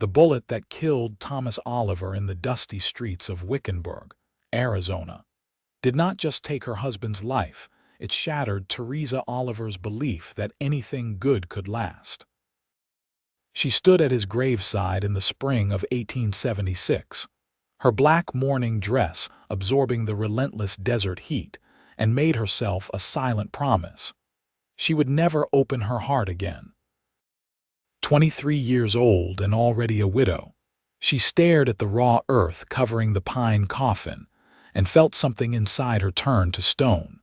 The bullet that killed Thomas Oliver in the dusty streets of Wickenburg, Arizona, did not just take her husband's life, it shattered Theresa Oliver's belief that anything good could last. She stood at his graveside in the spring of 1876, her black mourning dress absorbing the relentless desert heat, and made herself a silent promise. She would never open her heart again. 23 years old and already a widow, she stared at the raw earth covering the pine coffin and felt something inside her turn to stone.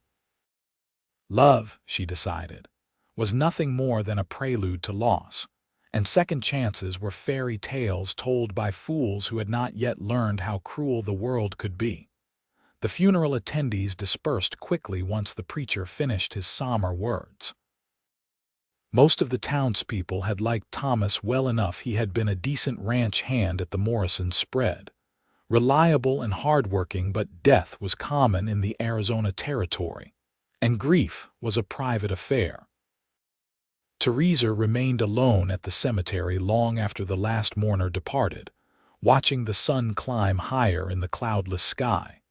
Love, she decided, was nothing more than a prelude to loss, and second chances were fairy tales told by fools who had not yet learned how cruel the world could be. The funeral attendees dispersed quickly once the preacher finished his somber words. Most of the townspeople had liked Thomas well enough. He had been a decent ranch hand at the Morrison spread, reliable and hardworking, but death was common in the Arizona territory, and grief was a private affair. Theresa remained alone at the cemetery long after the last mourner departed, watching the sun climb higher in the cloudless sky.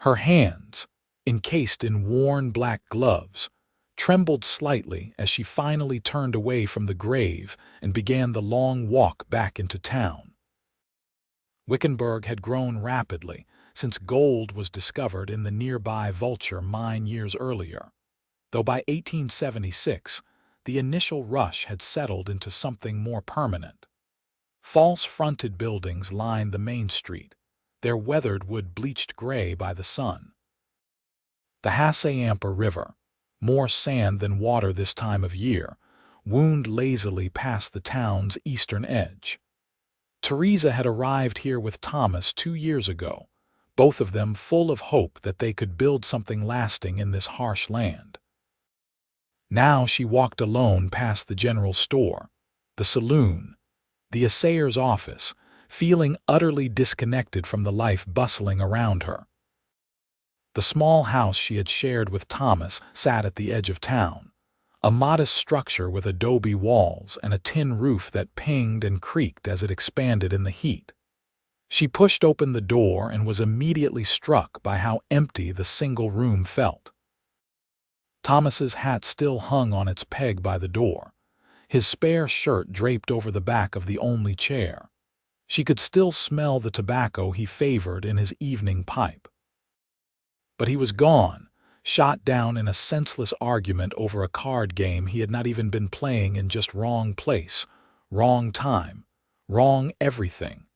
Her hands, encased in worn black gloves, trembled slightly as she finally turned away from the grave and began the long walk back into town. Wickenburg had grown rapidly since gold was discovered in the nearby Vulture mine years earlier, though by 1876 the initial rush had settled into something more permanent. False-fronted buildings lined the main street, their weathered wood bleached gray by the sun. The Hassayampa River, more sand than water this time of year, wound lazily past the town's eastern edge. Theresa had arrived here with Thomas 2 years ago, both of them full of hope that they could build something lasting in this harsh land. Now she walked alone past the general store, the saloon, the assayer's office, feeling utterly disconnected from the life bustling around her. The small house she had shared with Thomas sat at the edge of town, a modest structure with adobe walls and a tin roof that pinged and creaked as it expanded in the heat. She pushed open the door and was immediately struck by how empty the single room felt. Thomas's hat still hung on its peg by the door, his spare shirt draped over the back of the only chair. She could still smell the tobacco he favored in his evening pipe. But he was gone, shot down in a senseless argument over a card game he had not even been playing, in just wrong place, wrong time, wrong everything.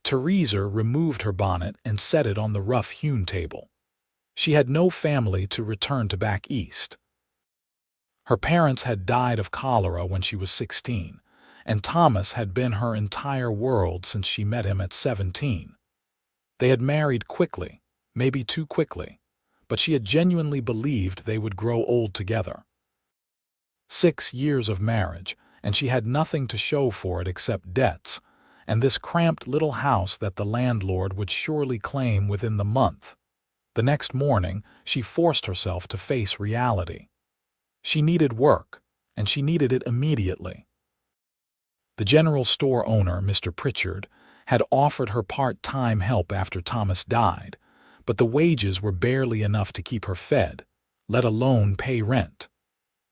Theresa removed her bonnet and set it on the rough-hewn table. She had no family to return to back east. Her parents had died of cholera when she was 16, and Thomas had been her entire world since she met him at 17. They had married quickly, maybe too quickly, but she had genuinely believed they would grow old together. 6 years of marriage, and she had nothing to show for it except debts, and this cramped little house that the landlord would surely claim within the month. The next morning, she forced herself to face reality. She needed work, and she needed it immediately. The general store owner, Mr. Pritchard, had offered her part-time help after Thomas died, but the wages were barely enough to keep her fed, let alone pay rent.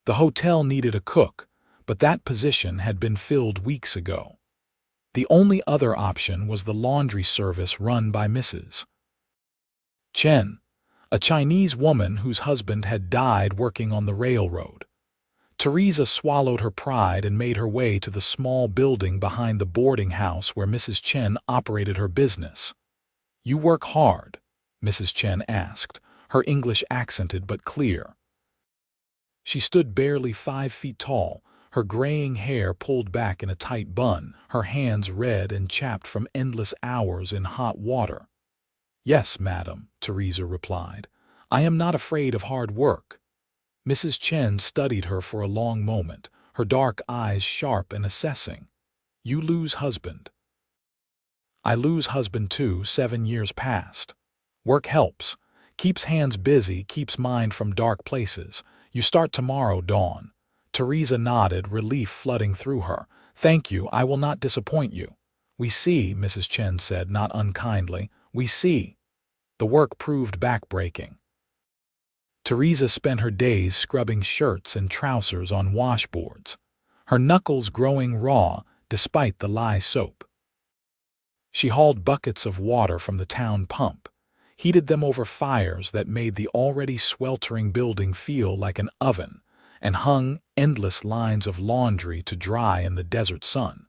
The hotel needed a cook, but that position had been filled weeks ago. The only other option was the laundry service run by Mrs. Chen, a Chinese woman whose husband had died working on the railroad. Theresa swallowed her pride and made her way to the small building behind the boarding house where Mrs. Chen operated her business. "You work hard?" Mrs. Chen asked, her English accented but clear. She stood barely 5 feet tall, her graying hair pulled back in a tight bun, her hands red and chapped from endless hours in hot water. "Yes, madam," Theresa replied. "I am not afraid of hard work." Mrs. Chen studied her for a long moment, her dark eyes sharp and assessing. "You lose husband." "I lose husband too, 7 years past. Work helps. Keeps hands busy, keeps mind from dark places. You start tomorrow, Dawn." Theresa nodded, relief flooding through her. "Thank you, I will not disappoint you." "We see," Mrs. Chen said, not unkindly. "We see." The work proved backbreaking. Theresa spent her days scrubbing shirts and trousers on washboards, her knuckles growing raw despite the lye soap. She hauled buckets of water from the town pump, heated them over fires that made the already sweltering building feel like an oven, and hung endless lines of laundry to dry in the desert sun.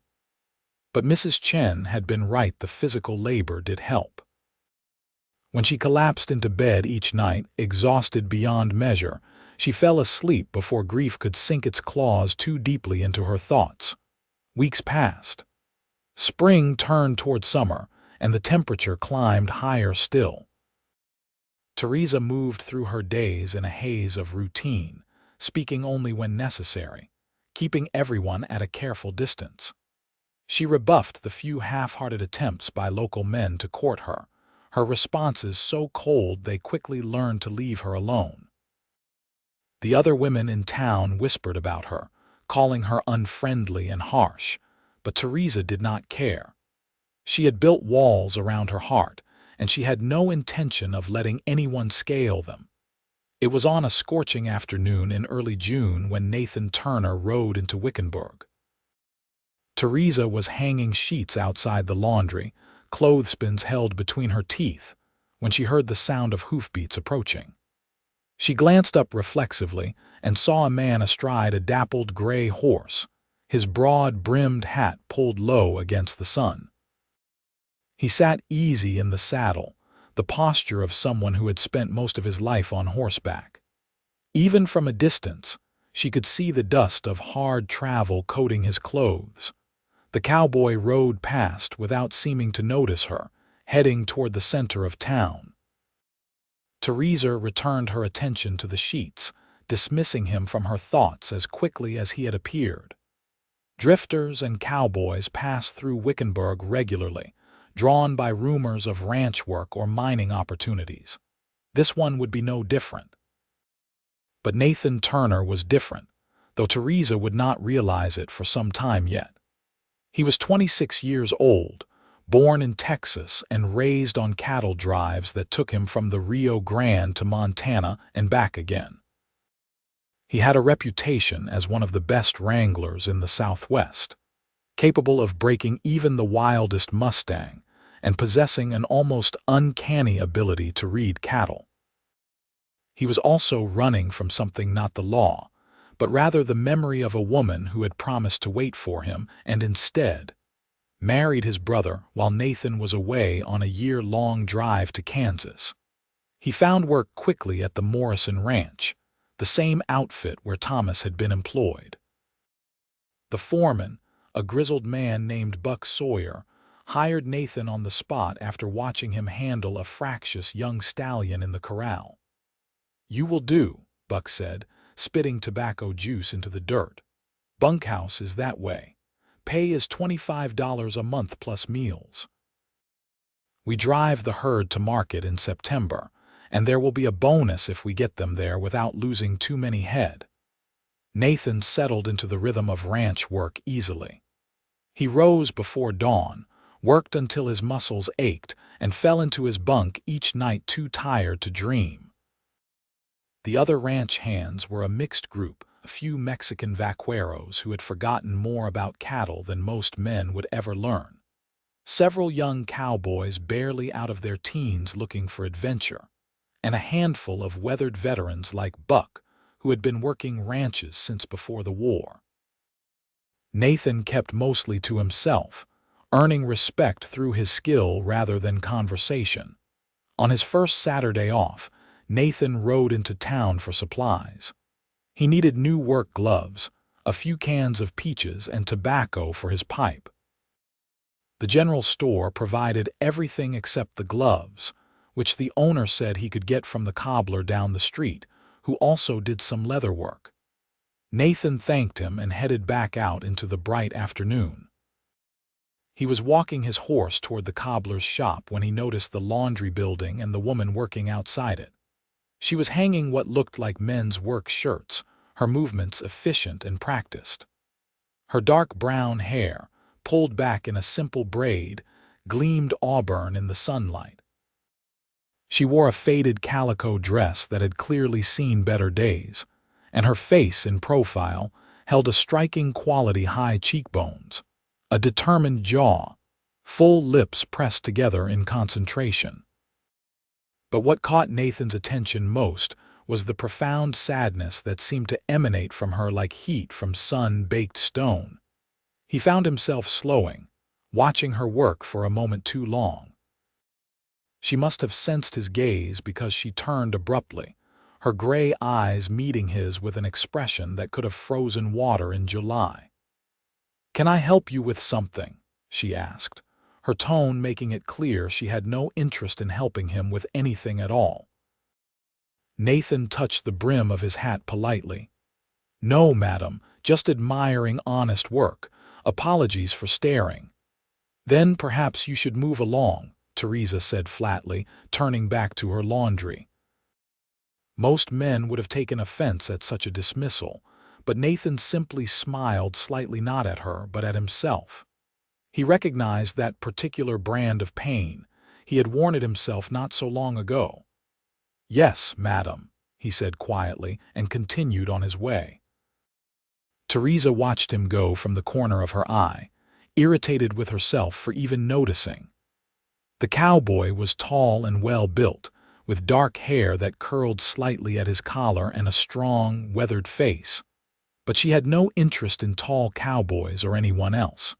But Mrs. Chen had been right, the physical labor did help. When she collapsed into bed each night, exhausted beyond measure, she fell asleep before grief could sink its claws too deeply into her thoughts. Weeks passed. Spring turned toward summer, and the temperature climbed higher still. Theresa moved through her days in a haze of routine, speaking only when necessary, keeping everyone at a careful distance. She rebuffed the few half-hearted attempts by local men to court her, her responses so cold they quickly learned to leave her alone. The other women in town whispered about her, calling her unfriendly and harsh, but Theresa did not care. She had built walls around her heart, and she had no intention of letting anyone scale them. It was on a scorching afternoon in early June when Nathan Turner rode into Wickenburg. Theresa was hanging sheets outside the laundry, clothespins held between her teeth, when she heard the sound of hoofbeats approaching. She glanced up reflexively and saw a man astride a dappled gray horse, his broad-brimmed hat pulled low against the sun. He sat easy in the saddle, the posture of someone who had spent most of his life on horseback. Even from a distance, she could see the dust of hard travel coating his clothes. The cowboy rode past without seeming to notice her, heading toward the center of town. Theresa returned her attention to the sheets, dismissing him from her thoughts as quickly as he had appeared. Drifters and cowboys passed through Wickenburg regularly, drawn by rumors of ranch work or mining opportunities. This one would be no different. But Nathan Turner was different, though Theresa would not realize it for some time yet. He was 26 years old, born in Texas and raised on cattle drives that took him from the Rio Grande to Montana and back again. He had a reputation as one of the best wranglers in the Southwest, capable of breaking even the wildest Mustang and possessing an almost uncanny ability to read cattle. He was also running from something, not the law, but rather the memory of a woman who had promised to wait for him and instead married his brother while Nathan was away on a year-long drive to Kansas. He found work quickly at the Morrison Ranch, the same outfit where Thomas had been employed. The foreman, a grizzled man named Buck Sawyer, hired Nathan on the spot after watching him handle a fractious young stallion in the corral. "You will do," Buck said, spitting tobacco juice into the dirt. "Bunkhouse is that way. Pay is $25 a month plus meals. We drive the herd to market in September, and there will be a bonus if we get them there without losing too many head." Nathan settled into the rhythm of ranch work easily. He rose before dawn, worked until his muscles ached, and fell into his bunk each night too tired to dream. The other ranch hands were a mixed group, a few Mexican vaqueros who had forgotten more about cattle than most men would ever learn. Several young cowboys barely out of their teens looking for adventure, and a handful of weathered veterans like Buck, who had been working ranches since before the war. Nathan kept mostly to himself, earning respect through his skill rather than conversation. On his first Saturday off, Nathan rode into town for supplies. He needed new work gloves, a few cans of peaches, and tobacco for his pipe. The general store provided everything except the gloves, which the owner said he could get from the cobbler down the street, who also did some leather work. Nathan thanked him and headed back out into the bright afternoon. He was walking his horse toward the cobbler's shop when he noticed the laundry building and the woman working outside it. She was hanging what looked like men's work shirts, her movements efficient and practiced. Her dark brown hair, pulled back in a simple braid, gleamed auburn in the sunlight. She wore a faded calico dress that had clearly seen better days, and her face, in profile, held a striking quality: high cheekbones, a determined jaw, full lips pressed together in concentration. But what caught Nathan's attention most was the profound sadness that seemed to emanate from her like heat from sun-baked stone. He found himself slowing, watching her work for a moment too long. She must have sensed his gaze because she turned abruptly, her gray eyes meeting his with an expression that could have frozen water in July. "Can I help you with something?" she asked, her tone making it clear she had no interest in helping him with anything at all. Nathan touched the brim of his hat politely. "No, madam, just admiring honest work. Apologies for staring." "Then perhaps you should move along," Theresa said flatly, turning back to her laundry. Most men would have taken offense at such a dismissal, but Nathan simply smiled, slightly not at her, but at himself. He recognized that particular brand of pain. He had worn it himself not so long ago. "Yes, madam," he said quietly, and continued on his way. Theresa watched him go from the corner of her eye, irritated with herself for even noticing. The cowboy was tall and well-built, with dark hair that curled slightly at his collar and a strong, weathered face. But she had no interest in tall cowboys or anyone else.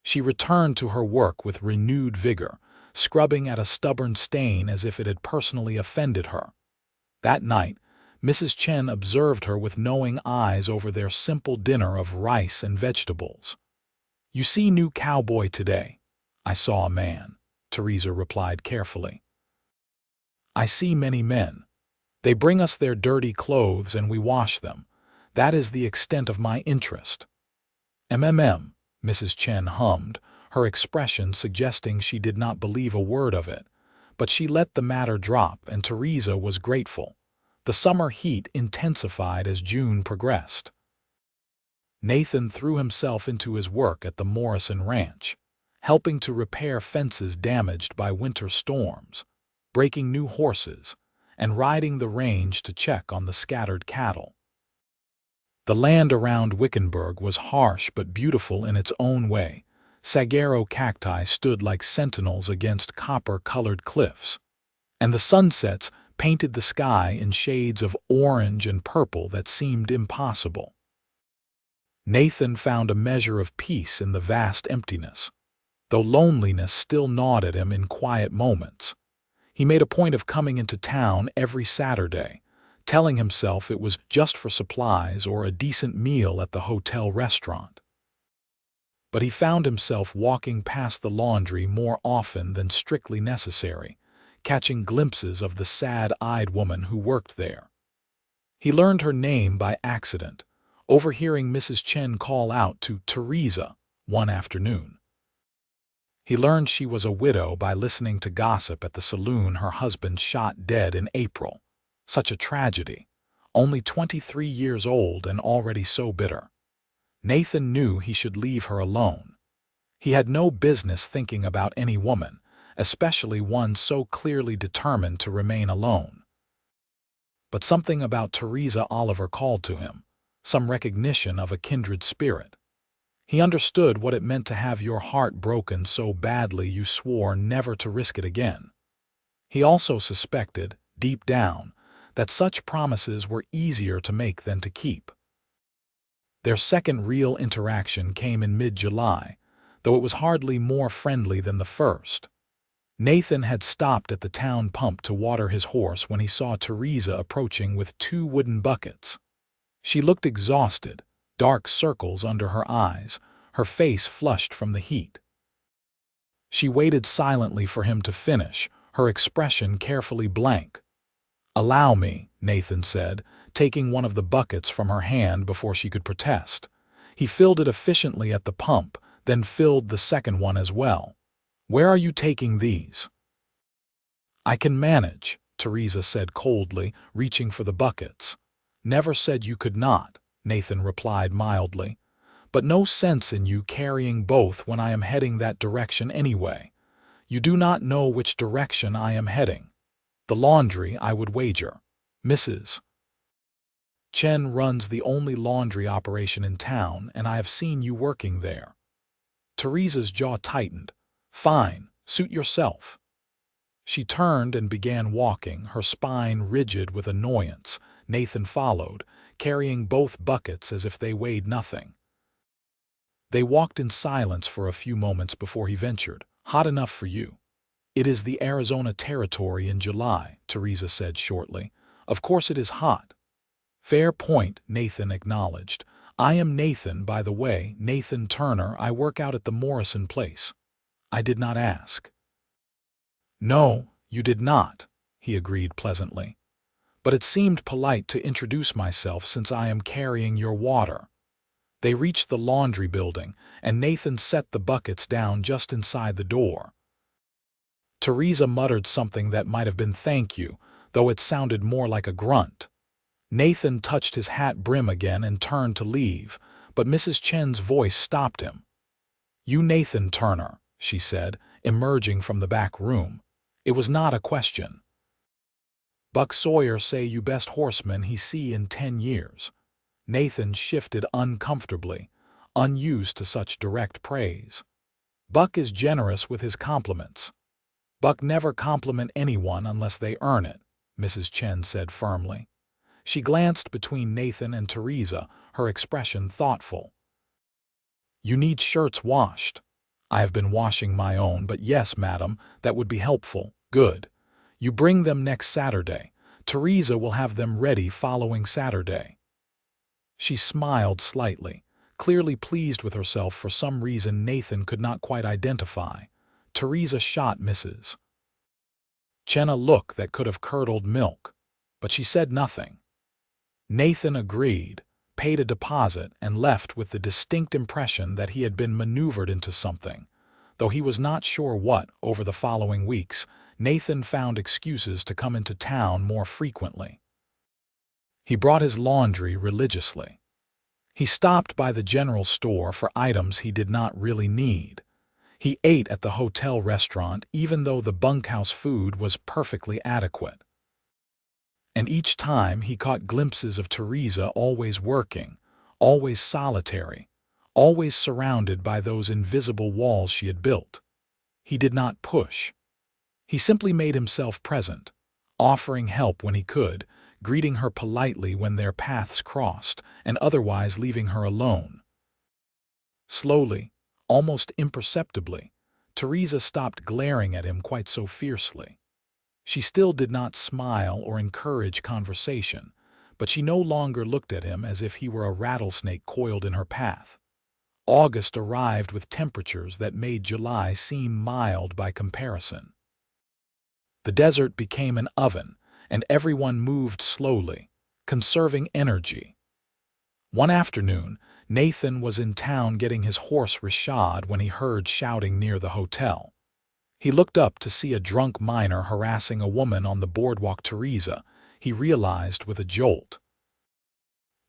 She returned to her work with renewed vigor, scrubbing at a stubborn stain as if it had personally offended her. That night, Mrs. Chen observed her with knowing eyes over their simple dinner of rice and vegetables. "You see new cowboy today?" "I saw a man," Theresa replied carefully. "I see many men. They bring us their dirty clothes and we wash them. That is the extent of my interest." Mrs. Chen hummed, her expression suggesting she did not believe a word of it. But she let the matter drop, and Theresa was grateful. The summer heat intensified as June progressed. Nathan threw himself into his work at the Morrison Ranch, helping to repair fences damaged by winter storms, breaking new horses, and riding the range to check on the scattered cattle. The land around Wickenburg was harsh but beautiful in its own way. Saguaro cacti stood like sentinels against copper-colored cliffs, and the sunsets painted the sky in shades of orange and purple that seemed impossible. Nathan found a measure of peace in the vast emptiness, though loneliness still gnawed at him in quiet moments. He made a point of coming into town every Saturday, telling himself it was just for supplies or a decent meal at the hotel restaurant. But he found himself walking past the laundry more often than strictly necessary, catching glimpses of the sad-eyed woman who worked there. He learned her name by accident, overhearing Mrs. Chen call out to Theresa one afternoon. He learned she was a widow by listening to gossip at the saloon her husband shot dead in April. Such a tragedy, only 23 years old and already so bitter. Nathan knew he should leave her alone. He had no business thinking about any woman, especially one so clearly determined to remain alone. But something about Theresa Oliver called to him, some recognition of a kindred spirit. He understood what it meant to have your heart broken so badly you swore never to risk it again. He also suspected, deep down, that such promises were easier to make than to keep. Their second real interaction came in mid-July, though it was hardly more friendly than the first. Nathan had stopped at the town pump to water his horse when he saw Theresa approaching with 2 wooden buckets. She looked exhausted, dark circles under her eyes, her face flushed from the heat. She waited silently for him to finish, her expression carefully blank. "Allow me," Nathan said, taking one of the buckets from her hand before she could protest. He filled it efficiently at the pump, then filled the second one as well. "Where are you taking these?" "I can manage," Theresa said coldly, reaching for the buckets. "Never said you could not," Nathan replied mildly. but no sense in you carrying both when I am heading that direction anyway. You do not know which direction I am heading. The laundry, I would wager. Mrs. Chen runs the only laundry operation in town, and I have seen you working there. Theresa's jaw tightened. Fine, suit yourself. She turned and began walking, her spine rigid with annoyance. Nathan followed, carrying both buckets as if they weighed nothing. They walked in silence for a few moments before he ventured. Hot enough for you. It is the Arizona territory in July, Theresa said shortly. Of course it is hot. Fair point, Nathan acknowledged. I am Nathan, by the way, Nathan Turner. I work out at the Morrison place. I did not ask. No, you did not, he agreed pleasantly. But it seemed polite to introduce myself since I am carrying your water. They reached the laundry building, and Nathan set the buckets down just inside the door. Theresa muttered something that might have been thank you, though it sounded more like a grunt. Nathan touched his hat brim again and turned to leave, but Mrs. Chen's voice stopped him. You Nathan Turner, she said, emerging from the back room. It was not a question. Buck Sawyer say you best horseman he see in 10 years. Nathan shifted uncomfortably, unused to such direct praise. Buck is generous with his compliments. Buck never compliment anyone unless they earn it, Mrs. Chen said firmly. She glanced between Nathan and Theresa, her expression thoughtful. You need shirts washed. I have been washing my own, but yes, madam, that would be helpful. Good. You bring them next Saturday. Theresa will have them ready following Saturday. She smiled slightly, clearly pleased with herself for some reason Nathan could not quite identify. Theresa shot Mrs. Chen a look that could have curdled milk, but she said nothing. Nathan agreed, paid a deposit, and left with the distinct impression that he had been maneuvered into something. Though he was not sure what, over the following weeks, Nathan found excuses to come into town more frequently. He brought his laundry religiously. He stopped by the general store for items he did not really need. He ate at the hotel restaurant even though the bunkhouse food was perfectly adequate. And each time he caught glimpses of Theresa always working, always solitary, always surrounded by those invisible walls she had built. He did not push. He simply made himself present, offering help when he could, greeting her politely when their paths crossed, and otherwise leaving her alone. Slowly, almost imperceptibly, Theresa stopped glaring at him quite so fiercely. She still did not smile or encourage conversation, but she no longer looked at him as if he were a rattlesnake coiled in her path. August arrived with temperatures that made July seem mild by comparison. The desert became an oven, and everyone moved slowly, conserving energy. One afternoon, Nathan was in town getting his horse Rashad when he heard shouting near the hotel. He looked up to see a drunk miner harassing a woman on the boardwalk. Theresa, he realized with a jolt.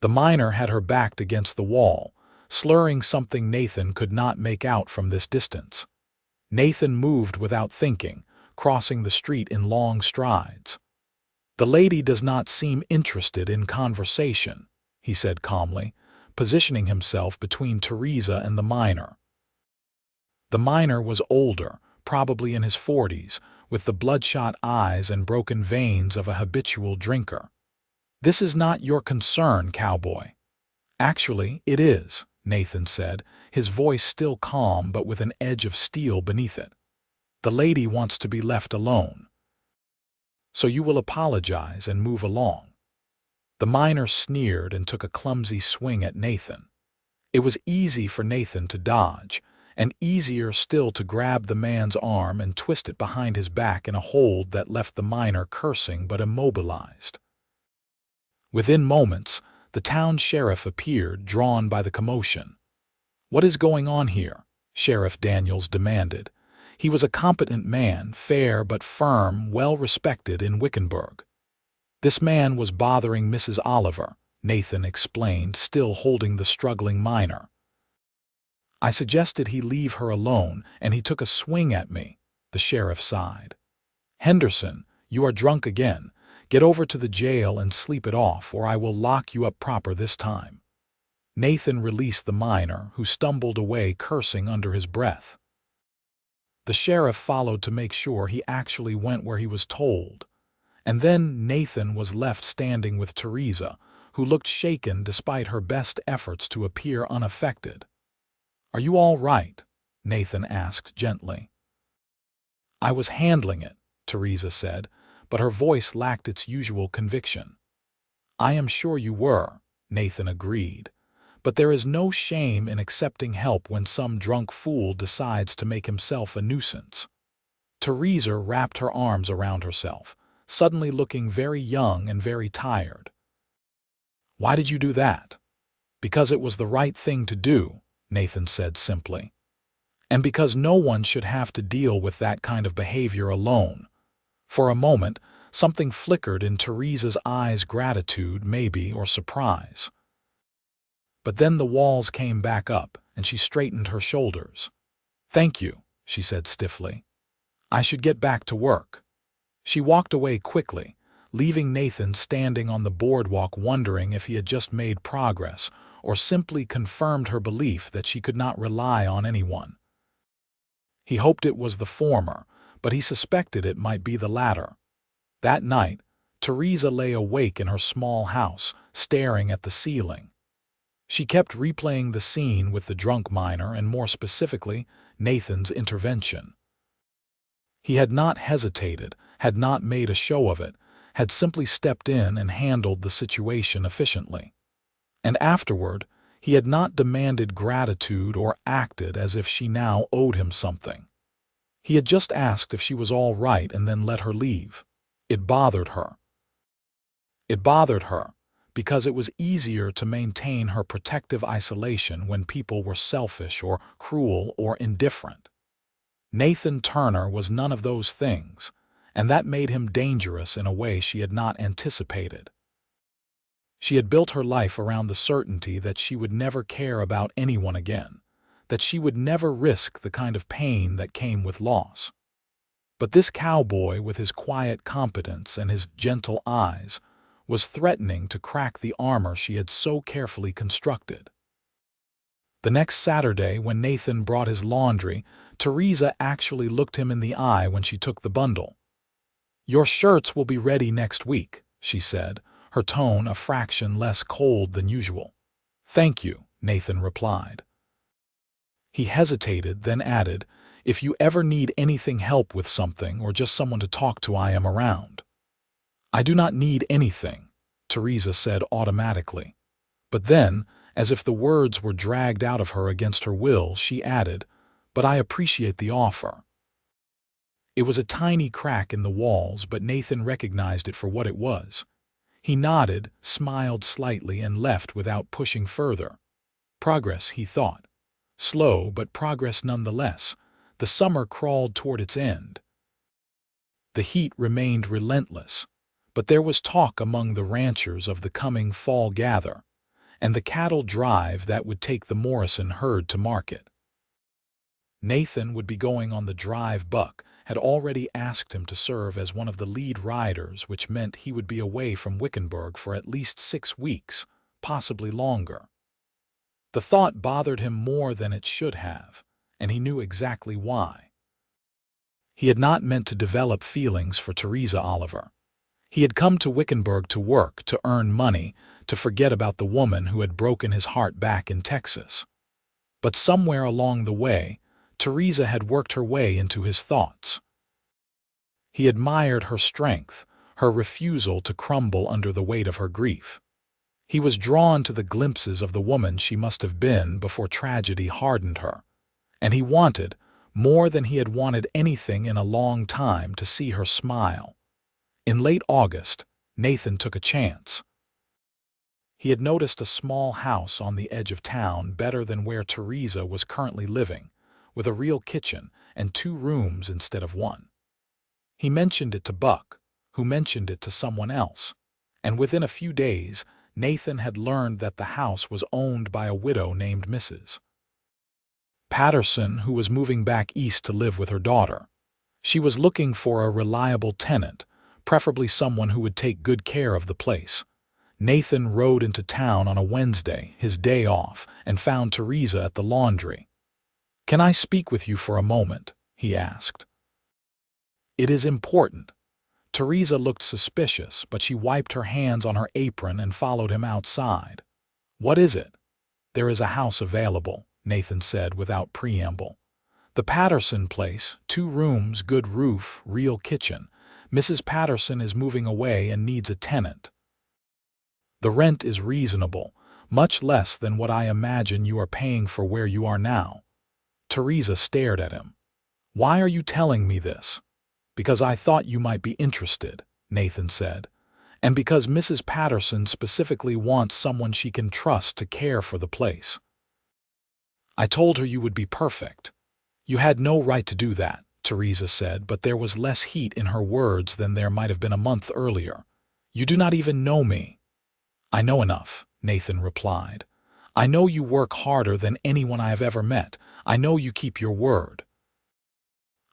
The miner had her backed against the wall, slurring something Nathan could not make out from this distance. Nathan moved without thinking, crossing the street in long strides. The lady does not seem interested in conversation, he said calmly, positioning himself between Theresa and the miner. The miner was older, probably in his 40s, with the bloodshot eyes and broken veins of a habitual drinker. This is not your concern, Cowboy. Actually, it is, Nathan said, his voice still calm but with an edge of steel beneath it. The lady wants to be left alone. So you will apologize and move along. The miner sneered and took a clumsy swing at Nathan. It was easy for Nathan to dodge, and easier still to grab the man's arm and twist it behind his back in a hold that left the miner cursing but immobilized. Within moments, the town sheriff appeared, drawn by the commotion. What is going on here? Sheriff Daniels demanded. He was a competent man, fair but firm, well-respected in Wickenburg. This man was bothering Mrs. Oliver, Nathan explained, still holding the struggling miner. I suggested he leave her alone, and he took a swing at me, the sheriff sighed. Henderson, you are drunk again. Get over to the jail and sleep it off, or I will lock you up proper this time. Nathan released the miner, who stumbled away cursing under his breath. The sheriff followed to make sure he actually went where he was told, and then Nathan was left standing with Theresa, who looked shaken despite her best efforts to appear unaffected. "Are you all right?" Nathan asked gently. "I was handling it," Theresa said, but her voice lacked its usual conviction. "I am sure you were," Nathan agreed, "but there is no shame in accepting help when some drunk fool decides to make himself a nuisance." Theresa wrapped her arms around herself, suddenly looking very young and very tired. "Why did you do that?" "Because it was the right thing to do," Nathan said simply. "And because no one should have to deal with that kind of behavior alone." For a moment, something flickered in Theresa's eyes, gratitude, maybe, or surprise. But then the walls came back up, and she straightened her shoulders. "Thank you," she said stiffly. "I should get back to work." She walked away quickly, leaving Nathan standing on the boardwalk wondering if he had just made progress or simply confirmed her belief that she could not rely on anyone. He hoped it was the former, but he suspected it might be the latter. That night, Theresa lay awake in her small house, staring at the ceiling. She kept replaying the scene with the drunk miner and, more specifically, Nathan's intervention. He had not hesitated, had not made a show of it, had simply stepped in and handled the situation efficiently. And afterward, he had not demanded gratitude or acted as if she now owed him something. He had just asked if she was all right and then let her leave. It bothered her. It bothered her because it was easier to maintain her protective isolation when people were selfish or cruel or indifferent. Nathan Turner was none of those things, and that made him dangerous in a way she had not anticipated. She had built her life around the certainty that she would never care about anyone again, that she would never risk the kind of pain that came with loss. But this cowboy, with his quiet competence and his gentle eyes, was threatening to crack the armor she had so carefully constructed. The next Saturday, when Nathan brought his laundry, Theresa actually looked him in the eye when she took the bundle. "Your shirts will be ready next week," she said, her tone a fraction less cold than usual. "Thank you," Nathan replied. He hesitated, then added, "If you ever need anything, help with something, or just someone to talk to, I am around." "I do not need anything," Theresa said automatically. But then, as if the words were dragged out of her against her will, she added, "But I appreciate the offer." It was a tiny crack in the walls, but Nathan recognized it for what it was. He nodded, smiled slightly, and left without pushing further. Progress, he thought. Slow, but progress nonetheless. The summer crawled toward its end. The heat remained relentless, but there was talk among the ranchers of the coming fall gather, and the cattle drive that would take the Morrison herd to market. Nathan would be going on the drive. Buck had already asked him to serve as one of the lead riders, which meant he would be away from Wickenburg for at least 6 weeks, possibly longer. The thought bothered him more than it should have, and he knew exactly why. He had not meant to develop feelings for Theresa Oliver. He had come to Wickenburg to work, to earn money, to forget about the woman who had broken his heart back in Texas. But somewhere along the way, Theresa had worked her way into his thoughts. He admired her strength, her refusal to crumble under the weight of her grief. He was drawn to the glimpses of the woman she must have been before tragedy hardened her, and he wanted, more than he had wanted anything in a long time, to see her smile. In late August, Nathan took a chance. He had noticed a small house on the edge of town, better than where Theresa was currently living, with a real kitchen and 2 rooms instead of 1. He mentioned it to Buck, who mentioned it to someone else, and within a few days, Nathan had learned that the house was owned by a widow named Mrs. Patterson, who was moving back east to live with her daughter. She was looking for a reliable tenant, preferably someone who would take good care of the place. Nathan rode into town on a Wednesday, his day off, and found Theresa at the laundry. "Can I speak with you for a moment?" he asked. "It is important." Theresa looked suspicious, but she wiped her hands on her apron and followed him outside. "What is it?" "There is a house available," Nathan said without preamble. "The Patterson place, 2 rooms, good roof, real kitchen. Mrs. Patterson is moving away and needs a tenant. The rent is reasonable, much less than what I imagine you are paying for where you are now." Theresa stared at him. "Why are you telling me this?" "Because I thought you might be interested," Nathan said. "And because Mrs. Patterson specifically wants someone she can trust to care for the place. I told her you would be perfect." "You had no right to do that," Theresa said, but there was less heat in her words than there might have been a month earlier. "You do not even know me." "I know enough," Nathan replied. "I know you work harder than anyone I have ever met. I know you keep your word.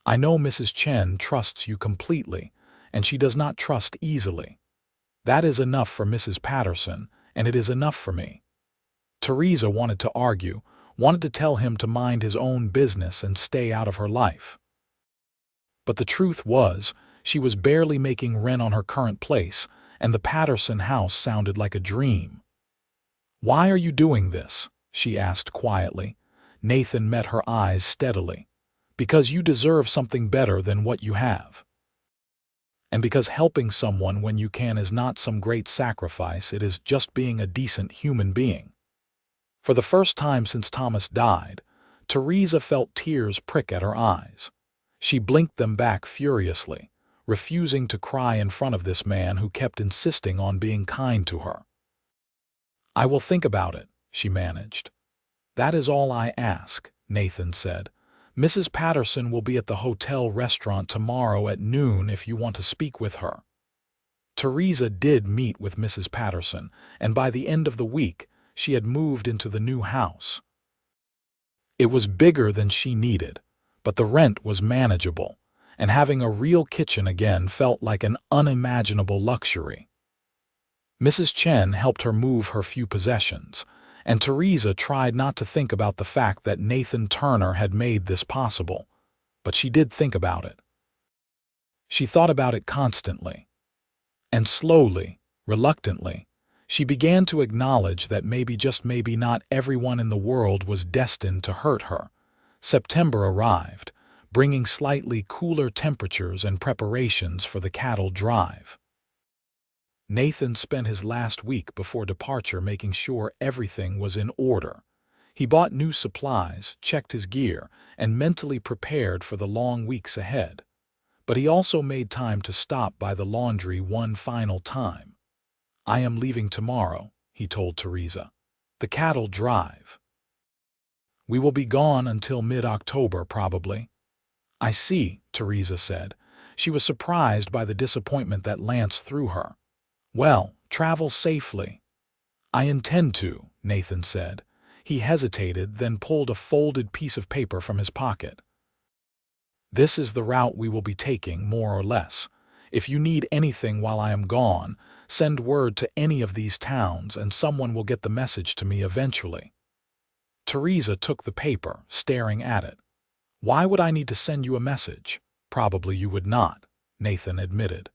I know Mrs. Chen trusts you completely, and she does not trust easily. That is enough for Mrs. Patterson, and it is enough for me." Theresa wanted to argue, wanted to tell him to mind his own business and stay out of her life. But the truth was, she was barely making rent on her current place, and the Patterson house sounded like a dream. "Why are you doing this?" she asked quietly. Nathan met her eyes steadily. "Because you deserve something better than what you have. And because helping someone when you can is not some great sacrifice, it is just being a decent human being." For the first time since Thomas died, Theresa felt tears prick at her eyes. She blinked them back furiously, refusing to cry in front of this man who kept insisting on being kind to her. "I will think about it," she managed. "That is all I ask," Nathan said. "Mrs. Patterson will be at the hotel restaurant tomorrow at noon if you want to speak with her." Theresa did meet with Mrs. Patterson, and by the end of the week, she had moved into the new house. It was bigger than she needed, but the rent was manageable, and having a real kitchen again felt like an unimaginable luxury. Mrs. Chen helped her move her few possessions, and Theresa tried not to think about the fact that Nathan Turner had made this possible, but she did think about it. She thought about it constantly. And slowly, reluctantly, she began to acknowledge that maybe, just maybe, not everyone in the world was destined to hurt her. September arrived, bringing slightly cooler temperatures and preparations for the cattle drive. Nathan spent his last week before departure making sure everything was in order. He bought new supplies, checked his gear, and mentally prepared for the long weeks ahead. But he also made time to stop by the laundry one final time. "I am leaving tomorrow," he told Theresa. "The cattle drive. We will be gone until mid-October, probably." "I see," Theresa said. She was surprised by the disappointment that lanced through her. "Well, travel safely." "I intend to," Nathan said. He hesitated, then pulled a folded piece of paper from his pocket. "This is the route we will be taking, more or less. If you need anything while I am gone, send word to any of these towns and someone will get the message to me eventually." Theresa took the paper, staring at it. "Why would I need to send you a message?" "Probably you would not," Nathan admitted.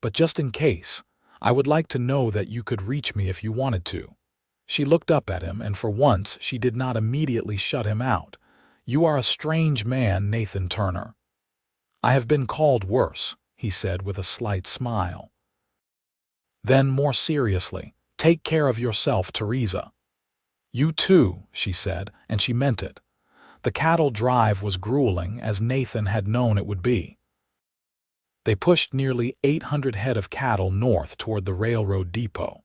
"But just in case, I would like to know that you could reach me if you wanted to." She looked up at him, and for once she did not immediately shut him out. "You are a strange man, Nathan Turner." "I have been called worse," he said with a slight smile. Then, more seriously, "Take care of yourself, Theresa." "You too," she said, and she meant it. The cattle drive was grueling, as Nathan had known it would be. They pushed nearly 800 head of cattle north toward the railroad depot,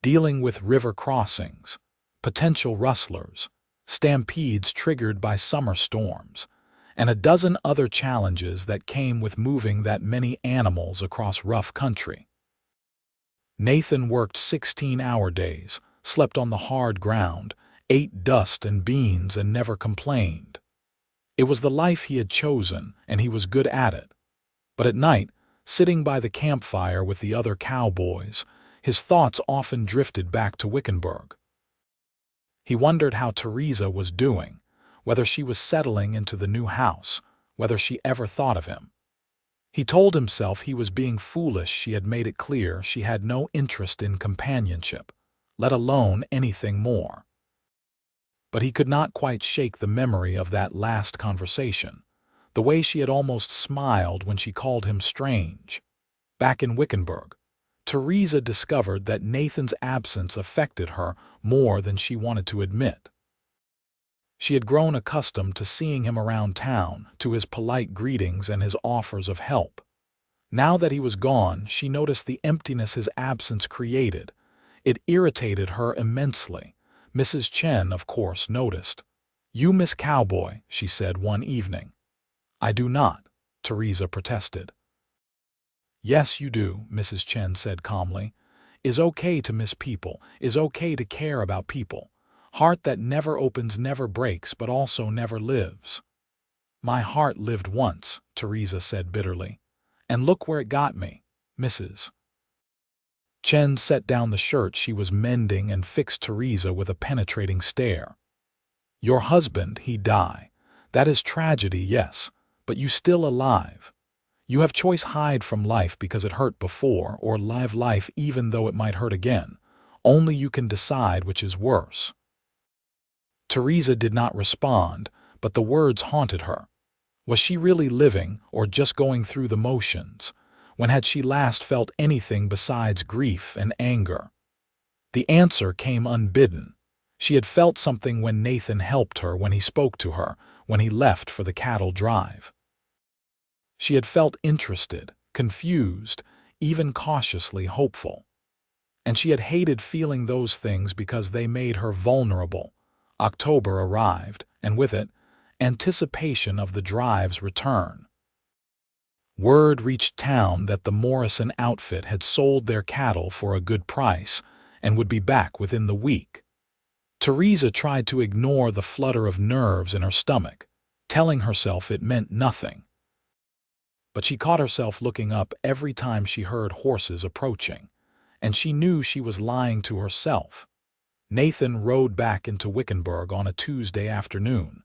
dealing with river crossings, potential rustlers, stampedes triggered by summer storms, and a dozen other challenges that came with moving that many animals across rough country. Nathan worked 16-hour days, slept on the hard ground, ate dust and beans and never complained. It was the life he had chosen, and he was good at it. But at night, sitting by the campfire with the other cowboys, his thoughts often drifted back to Wickenburg. He wondered how Theresa was doing, whether she was settling into the new house, whether she ever thought of him. He told himself he was being foolish. She had made it clear she had no interest in companionship, let alone anything more. But he could not quite shake the memory of that last conversation, the way she had almost smiled when she called him strange. Back in Wickenburg, Theresa discovered that Nathan's absence affected her more than she wanted to admit. She had grown accustomed to seeing him around town, to his polite greetings and his offers of help. Now that he was gone, she noticed the emptiness his absence created. It irritated her immensely. Mrs. Chen, of course, noticed. "You miss Cowboy," she said one evening. "I do not," Theresa protested. "Yes, you do," Mrs. Chen said calmly. "Is okay to miss people, is okay to care about people. Heart that never opens never breaks, but also never lives." "My heart lived once," Theresa said bitterly. "And look where it got me, Mrs." Chen set down the shirt she was mending and fixed Theresa with a penetrating stare. "Your husband, he die. That is tragedy, yes, but you still alive. You have choice hide from life because it hurt before, or live life even though it might hurt again. Only you can decide which is worse." Theresa did not respond, but the words haunted her. Was she really living, or just going through the motions? When had she last felt anything besides grief and anger? The answer came unbidden. She had felt something when Nathan helped her, when he spoke to her, when he left for the cattle drive. She had felt interested, confused, even cautiously hopeful. And she had hated feeling those things because they made her vulnerable. October arrived, and with it, anticipation of the drive's return. Word reached town that the Morrison outfit had sold their cattle for a good price and would be back within the week. Theresa tried to ignore the flutter of nerves in her stomach, telling herself it meant nothing. But she caught herself looking up every time she heard horses approaching, and she knew she was lying to herself. Nathan rode back into Wickenburg on a Tuesday afternoon,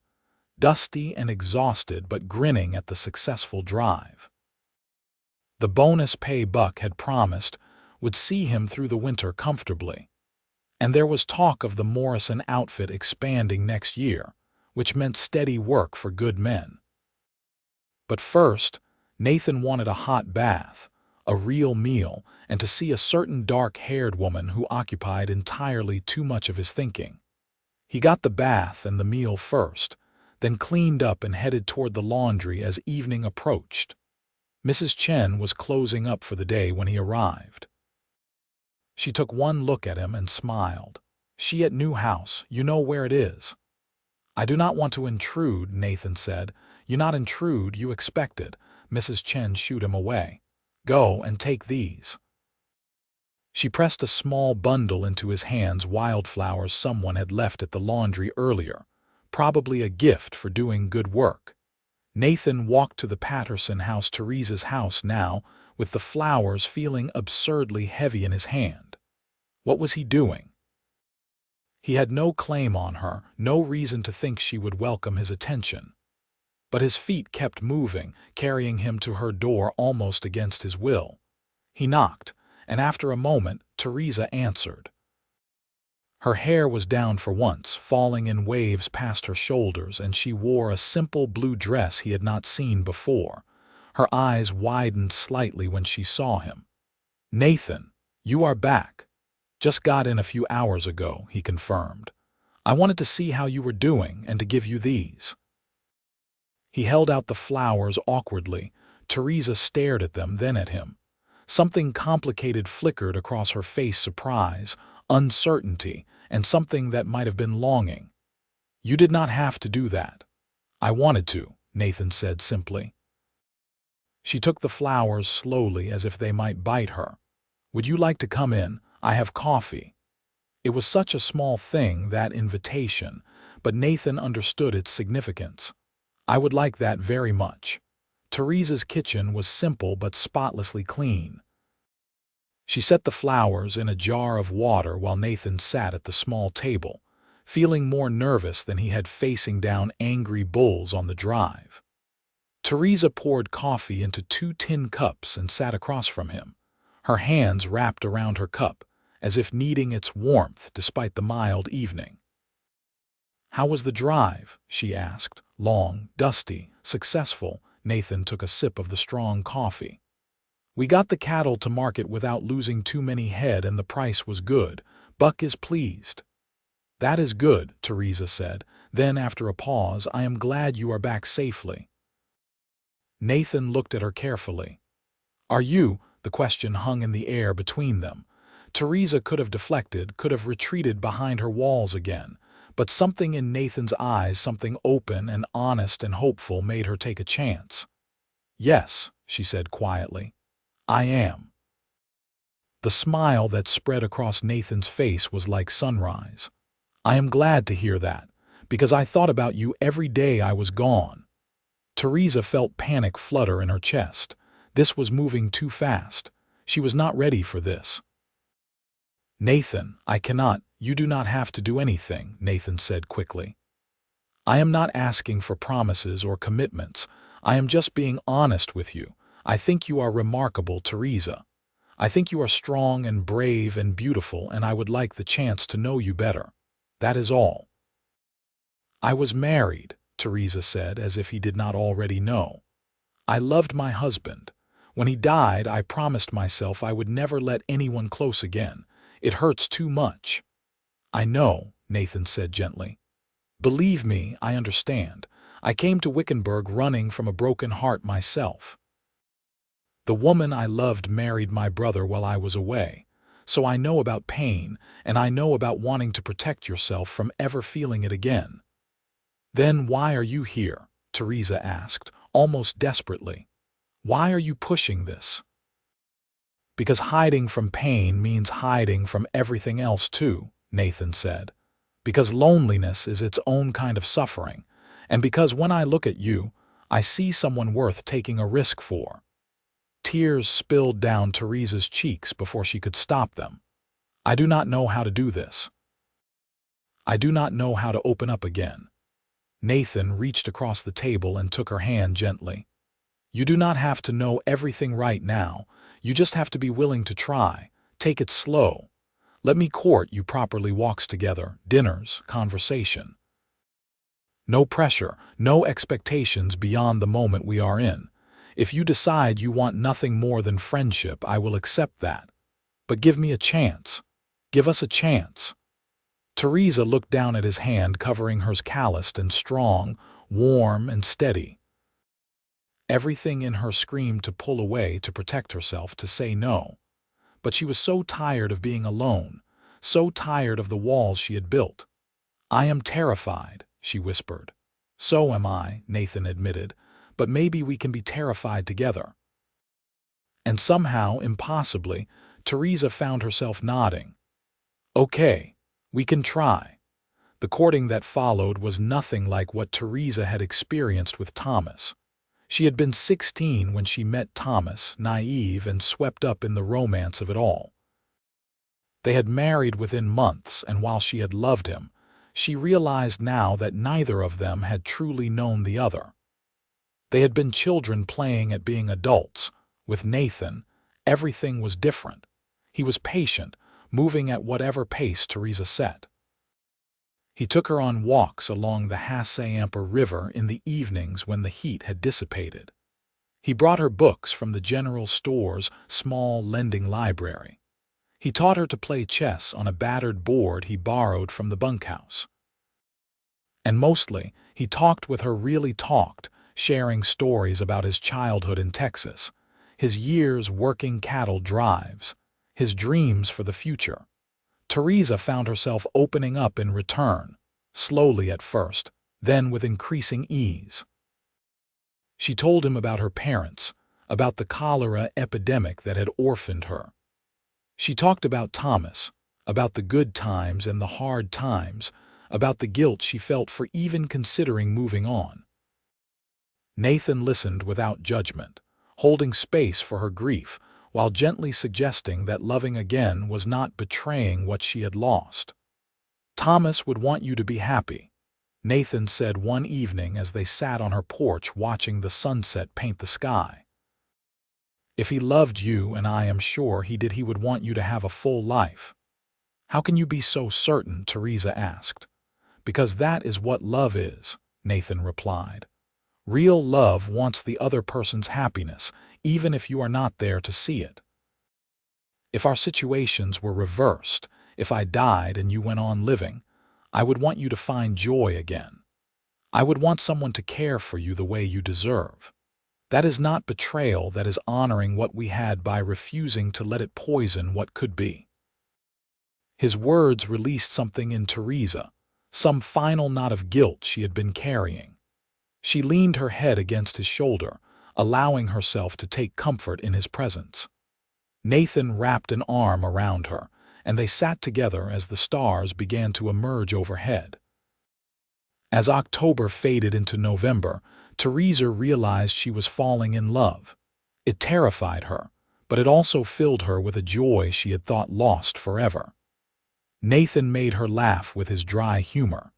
dusty and exhausted but grinning at the successful drive. The bonus pay Buck had promised would see him through the winter comfortably. And there was talk of the Morrison outfit expanding next year, which meant steady work for good men. But first, Nathan wanted a hot bath, a real meal, and to see a certain dark-haired woman who occupied entirely too much of his thinking. He got the bath and the meal first, then cleaned up and headed toward the laundry as evening approached. Mrs. Chen was closing up for the day when he arrived. She took one look at him and smiled. "She at new house, you know where it is." "I do not want to intrude," Nathan said. "You not intrude, you expected." Mrs. Chen shooed him away. "Go and take these." She pressed a small bundle into his hands, wildflowers someone had left at the laundry earlier, probably a gift for doing good work. Nathan walked to the Patterson house, Theresa's house now, with the flowers feeling absurdly heavy in his hand. What was he doing? He had no claim on her, no reason to think she would welcome his attention. But his feet kept moving, carrying him to her door almost against his will. He knocked, and after a moment, Theresa answered. Her hair was down for once, falling in waves past her shoulders, and she wore a simple blue dress he had not seen before. Her eyes widened slightly when she saw him. "Nathan, you are back. Just got in a few hours ago," he confirmed. "I wanted to see how you were doing and to give you these." He held out the flowers awkwardly. Theresa stared at them, then at him. Something complicated flickered across her face: surprise, uncertainty, and something that might have been longing. "You did not have to do that." "I wanted to," Nathan said simply. She took the flowers slowly as if they might bite her. "Would you like to come in? I have coffee." It was such a small thing, that invitation, but Nathan understood its significance. I would like that very much. Theresa's kitchen was simple but spotlessly clean. She set the flowers in a jar of water while Nathan sat at the small table, feeling more nervous than he had facing down angry bulls on the drive. Theresa poured coffee into 2 tin cups and sat across from him, her hands wrapped around her cup, as if needing its warmth despite the mild evening. "How was the drive?" she asked. "Long, dusty, successful." Nathan took a sip of the strong coffee. "We got the cattle to market without losing too many head, and the price was good. Buck is pleased." "That is good," Theresa said. Then, after a pause, "I am glad you are back safely." Nathan looked at her carefully. "Are you?" The question hung in the air between them. Theresa could have deflected, could have retreated behind her walls again, but something in Nathan's eyes, something open and honest and hopeful, made her take a chance. "Yes," she said quietly. "I am." The smile that spread across Nathan's face was like sunrise. "I am glad to hear that, because I thought about you every day I was gone." Theresa felt panic flutter in her chest. This was moving too fast. She was not ready for this. "Nathan, I cannot." "You do not have to do anything," Nathan said quickly. "I am not asking for promises or commitments. I am just being honest with you. I think you are remarkable, Theresa. I think you are strong and brave and beautiful, and I would like the chance to know you better. That is all." "I was married," Theresa said, as if he did not already know. "I loved my husband. When he died, I promised myself I would never let anyone close again. It hurts too much." "I know," Nathan said gently. "Believe me, I understand. I came to Wickenburg running from a broken heart myself. The woman I loved married my brother while I was away, so I know about pain, and I know about wanting to protect yourself from ever feeling it again." "Then why are you here?" Theresa asked, almost desperately. "Why are you pushing this?" "Because hiding from pain means hiding from everything else too," Nathan said. "Because loneliness is its own kind of suffering, and because when I look at you, I see someone worth taking a risk for." Tears spilled down Theresa's cheeks before she could stop them. "I do not know how to do this. I do not know how to open up again." Nathan reached across the table and took her hand gently. "You do not have to know everything right now. You just have to be willing to try. Take it slow. Let me court you properly, walks together, dinners, conversation. No pressure, no expectations beyond the moment we are in. If you decide you want nothing more than friendship, I will accept that. But give me a chance. Give us a chance." Theresa looked down at his hand, covering hers, calloused and strong, warm and steady. Everything in her screamed to pull away, to protect herself, to say no. But she was so tired of being alone, so tired of the walls she had built. "I am terrified," she whispered. "So am I," Nathan admitted, "but maybe we can be terrified together." And somehow, impossibly, Theresa found herself nodding. "Okay, we can try." The courting that followed was nothing like what Theresa had experienced with Thomas. She had been 16 when she met Thomas, naive and swept up in the romance of it all. They had married within months, and while she had loved him, she realized now that neither of them had truly known the other. They had been children playing at being adults. With Nathan, everything was different. He was patient, moving at whatever pace Theresa set. He took her on walks along the Hasseamper River in the evenings when the heat had dissipated. He brought her books from the general store's small lending library. He taught her to play chess on a battered board he borrowed from the bunkhouse. And mostly, he talked with her, really talked, sharing stories about his childhood in Texas, his years working cattle drives, his dreams for the future. Theresa found herself opening up in return, slowly at first, then with increasing ease. She told him about her parents, about the cholera epidemic that had orphaned her. She talked about Thomas, about the good times and the hard times, about the guilt she felt for even considering moving on. Nathan listened without judgment, holding space for her grief, while gently suggesting that loving again was not betraying what she had lost. "Thomas would want you to be happy," Nathan said one evening as they sat on her porch watching the sunset paint the sky. "If he loved you, and I am sure he would want you to have a full life." "How can you be so certain?" Theresa asked. "Because that is what love is," Nathan replied. "Real love wants the other person's happiness, even if you are not there to see it. If our situations were reversed, if I died and you went on living, I would want you to find joy again. I would want someone to care for you the way you deserve. That is not betrayal, that is honoring what we had by refusing to let it poison what could be." His words released something in Theresa, some final knot of guilt she had been carrying. She leaned her head against his shoulder, allowing herself to take comfort in his presence. Nathan wrapped an arm around her, and they sat together as the stars began to emerge overhead. As October faded into November, Theresa realized she was falling in love. It terrified her, but it also filled her with a joy she had thought lost forever. Nathan made her laugh with his dry humor.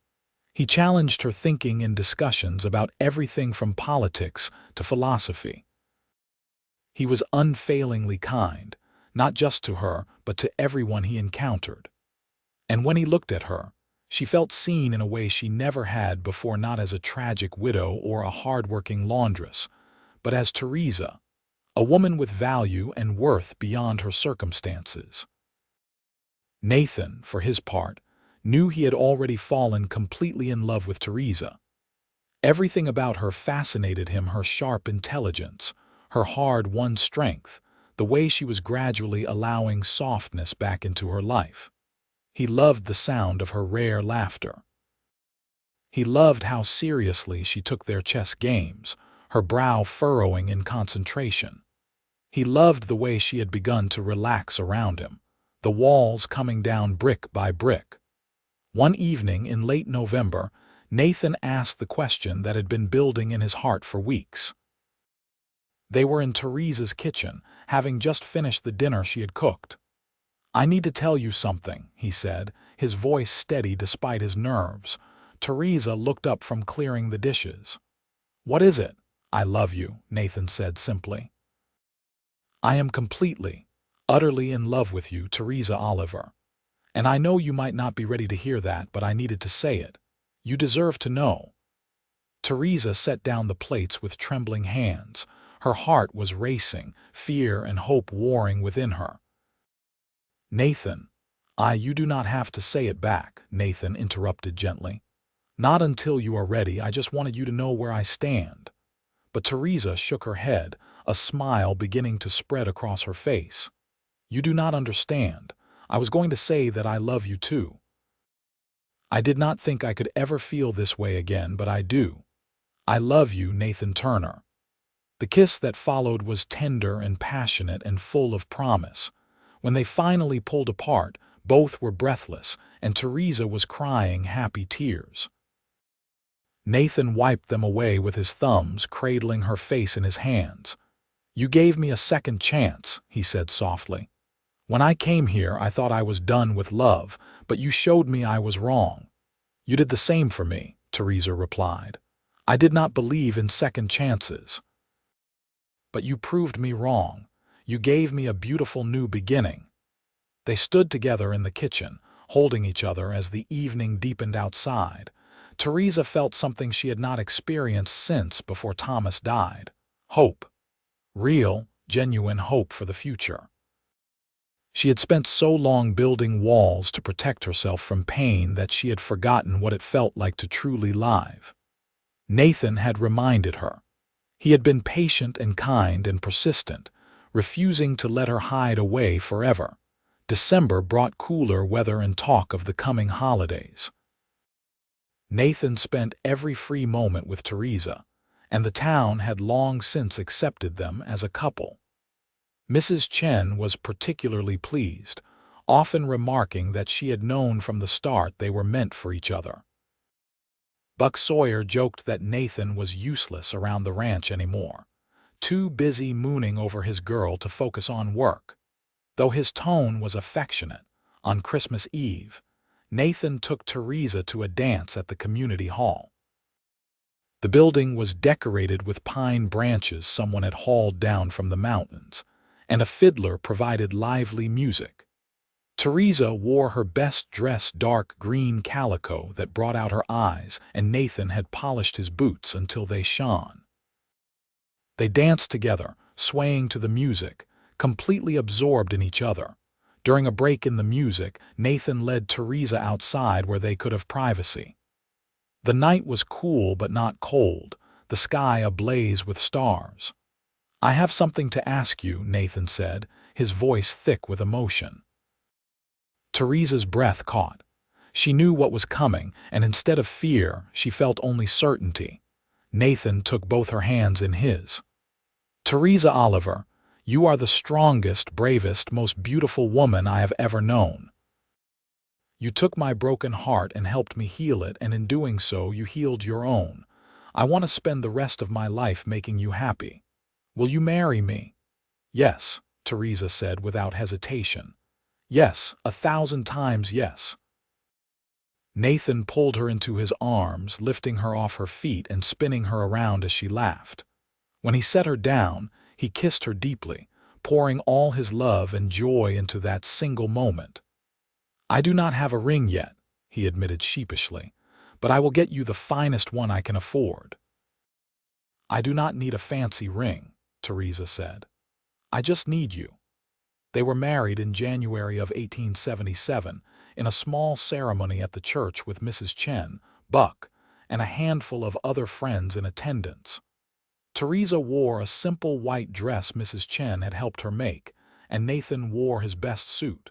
He challenged her thinking in discussions about everything from politics to philosophy. He was unfailingly kind, not just to her, but to everyone he encountered. And when he looked at her, she felt seen in a way she never had before, not as a tragic widow or a hard-working laundress, but as Theresa, a woman with value and worth beyond her circumstances. Nathan, for his part, knew he had already fallen completely in love with Theresa. Everything about her fascinated him: her sharp intelligence, her hard-won strength, the way she was gradually allowing softness back into her life. He loved the sound of her rare laughter. He loved how seriously she took their chess games, her brow furrowing in concentration. He loved the way she had begun to relax around him, the walls coming down brick by brick. One evening in late November, Nathan asked the question that had been building in his heart for weeks. They were in Theresa's kitchen, having just finished the dinner she had cooked. "I need to tell you something," he said, his voice steady despite his nerves. Theresa looked up from clearing the dishes. "What is it?" "I love you," Nathan said simply. "I am completely, utterly in love with you, Theresa Oliver. And I know you might not be ready to hear that, but I needed to say it. You deserve to know." Theresa set down the plates with trembling hands. Her heart was racing, fear and hope warring within her. "Nathan, you do not have to say it back," Nathan interrupted gently. "Not until you are ready. I just wanted you to know where I stand." But Theresa shook her head, a smile beginning to spread across her face. "You do not understand. I was going to say that I love you too. I did not think I could ever feel this way again, but I do. I love you, Nathan Turner." The kiss that followed was tender and passionate and full of promise. When they finally pulled apart, both were breathless, and Theresa was crying happy tears. Nathan wiped them away with his thumbs, cradling her face in his hands. "You gave me a second chance," he said softly. "When I came here, I thought I was done with love, but you showed me I was wrong." "You did the same for me," Theresa replied. "I did not believe in second chances. But you proved me wrong. You gave me a beautiful new beginning." They stood together in the kitchen, holding each other as the evening deepened outside. Theresa felt something she had not experienced since before Thomas died. Hope. Real, genuine hope for the future. She had spent so long building walls to protect herself from pain that she had forgotten what it felt like to truly live. Nathan had reminded her. He had been patient and kind and persistent, refusing to let her hide away forever. December brought cooler weather and talk of the coming holidays. Nathan spent every free moment with Theresa, and the town had long since accepted them as a couple. Mrs. Chen was particularly pleased. often remarking that she had known from the start they were meant for each other. Buck Sawyer joked that Nathan was useless around the ranch anymore, too busy mooning over his girl to focus on work. Though his tone was affectionate, on Christmas Eve, Nathan took Theresa to a dance at the community hall. The building was decorated with pine branches someone had hauled down from the mountains, and a fiddler provided lively music. Theresa wore her best-dressed dark green calico that brought out her eyes, and Nathan had polished his boots until they shone. They danced together, swaying to the music, completely absorbed in each other. During a break in the music, Nathan led Theresa outside where they could have privacy. The night was cool but not cold, the sky ablaze with stars. "I have something to ask you," Nathan said, his voice thick with emotion. Theresa's breath caught. She knew what was coming, and instead of fear, she felt only certainty. Nathan took both her hands in his. "Theresa Oliver, you are the strongest, bravest, most beautiful woman I have ever known. You took my broken heart and helped me heal it, and in doing so, you healed your own. I want to spend the rest of my life making you happy. Will you marry me?" "Yes," Theresa said without hesitation. "Yes, 1,000 times yes." Nathan pulled her into his arms, lifting her off her feet and spinning her around as she laughed. When he set her down, he kissed her deeply, pouring all his love and joy into that single moment. "I do not have a ring yet," he admitted sheepishly, "but I will get you the finest one I can afford." "I do not need a fancy ring," Theresa said. "I just need you." They were married in January of 1877 in a small ceremony at the church with Mrs. Chen, Buck, and a handful of other friends in attendance. Theresa wore a simple white dress Mrs. Chen had helped her make, and Nathan wore his best suit.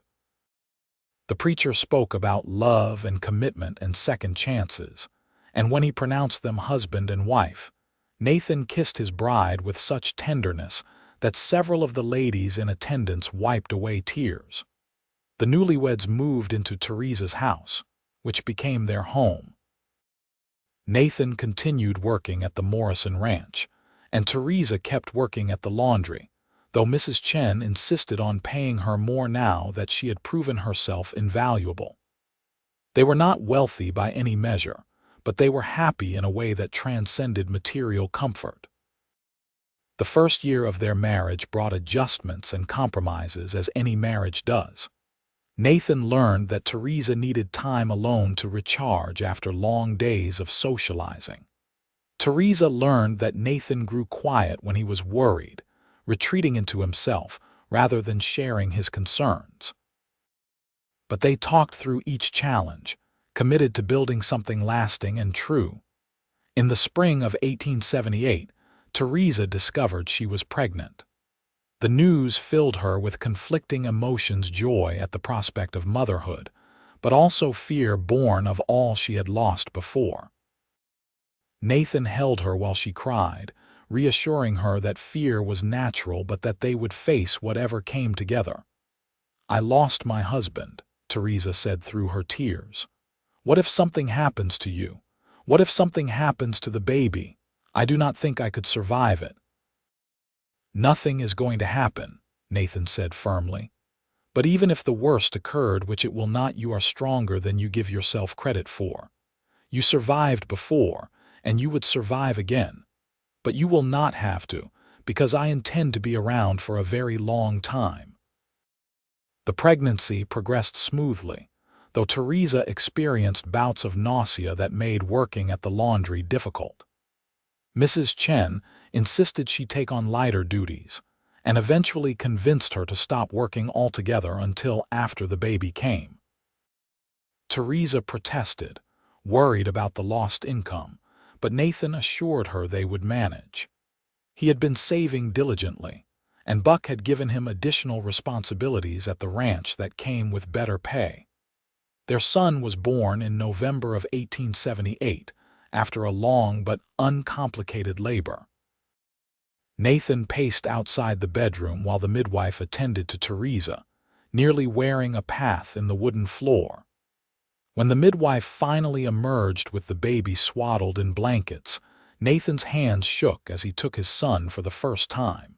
The preacher spoke about love and commitment and second chances, and when he pronounced them husband and wife, Nathan kissed his bride with such tenderness that several of the ladies in attendance wiped away tears. The newlyweds moved into Theresa's house, which became their home. Nathan continued working at the Morrison Ranch, and Theresa kept working at the laundry, though Mrs. Chen insisted on paying her more now that she had proven herself invaluable. They were not wealthy by any measure, but they were happy in a way that transcended material comfort. The first year of their marriage brought adjustments and compromises, as any marriage does. Nathan learned that Theresa needed time alone to recharge after long days of socializing. Theresa learned that Nathan grew quiet when he was worried, retreating into himself rather than sharing his concerns. But they talked through each challenge, committed to building something lasting and true. In the spring of 1878, Theresa discovered she was pregnant. The news filled her with conflicting emotions: joy at the prospect of motherhood, but also fear born of all she had lost before. Nathan held her while she cried, reassuring her that fear was natural but that they would face whatever came together. "I lost my husband," Theresa said through her tears. "What if something happens to you? What if something happens to the baby? I do not think I could survive it." "Nothing is going to happen," Nathan said firmly. "But even if the worst occurred, which it will not, you are stronger than you give yourself credit for. You survived before, and you would survive again. But you will not have to, because I intend to be around for a very long time." The pregnancy progressed smoothly, though Theresa experienced bouts of nausea that made working at the laundry difficult. Mrs. Chen insisted she take on lighter duties, and eventually convinced her to stop working altogether until after the baby came. Theresa protested, worried about the lost income, but Nathan assured her they would manage. He had been saving diligently, and Buck had given him additional responsibilities at the ranch that came with better pay. Their son was born in November of 1878, after a long but uncomplicated labor. Nathan paced outside the bedroom while the midwife attended to Theresa, nearly wearing a path in the wooden floor. When the midwife finally emerged with the baby swaddled in blankets, Nathan's hands shook as he took his son for the first time.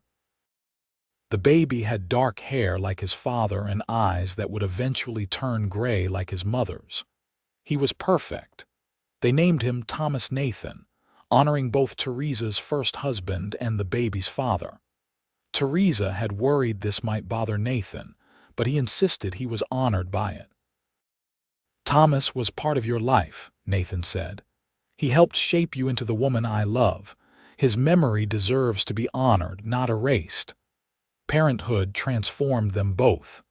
The baby had dark hair like his father and eyes that would eventually turn gray like his mother's. He was perfect. They named him Thomas Nathan, honoring both Theresa's first husband and the baby's father. Theresa had worried this might bother Nathan, but he insisted he was honored by it. "Thomas was part of your life," Nathan said. "He helped shape you into the woman I love. His memory deserves to be honored, not erased." Parenthood transformed them both.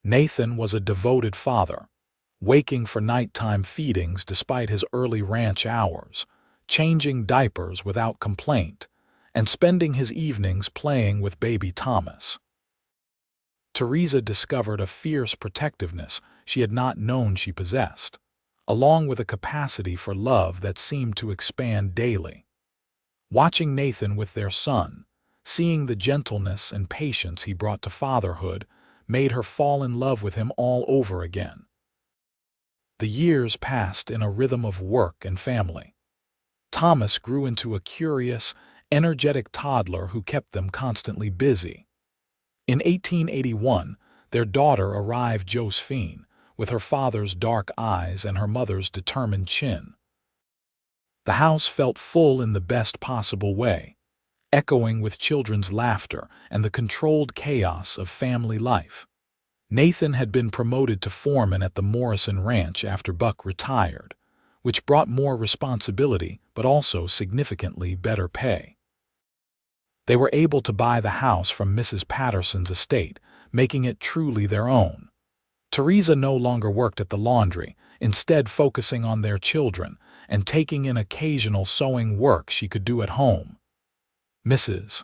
Nathan was a devoted father, waking for nighttime feedings despite his early ranch hours, changing diapers without complaint, and spending his evenings playing with baby Thomas. Theresa discovered a fierce protectiveness she had not known she possessed, along with a capacity for love that seemed to expand daily. Watching Nathan with their son, seeing the gentleness and patience he brought to fatherhood, made her fall in love with him all over again. The years passed in a rhythm of work and family. Thomas grew into a curious, energetic toddler who kept them constantly busy. In 1881, their daughter arrived, Josephine, with her father's dark eyes and her mother's determined chin. The house felt full in the best possible way, echoing with children's laughter and the controlled chaos of family life. Nathan had been promoted to foreman at the Morrison Ranch after Buck retired, which brought more responsibility but also significantly better pay. They were able to buy the house from Mrs. Patterson's estate, making it truly their own. Theresa no longer worked at the laundry, instead focusing on their children and taking in occasional sewing work she could do at home. Mrs.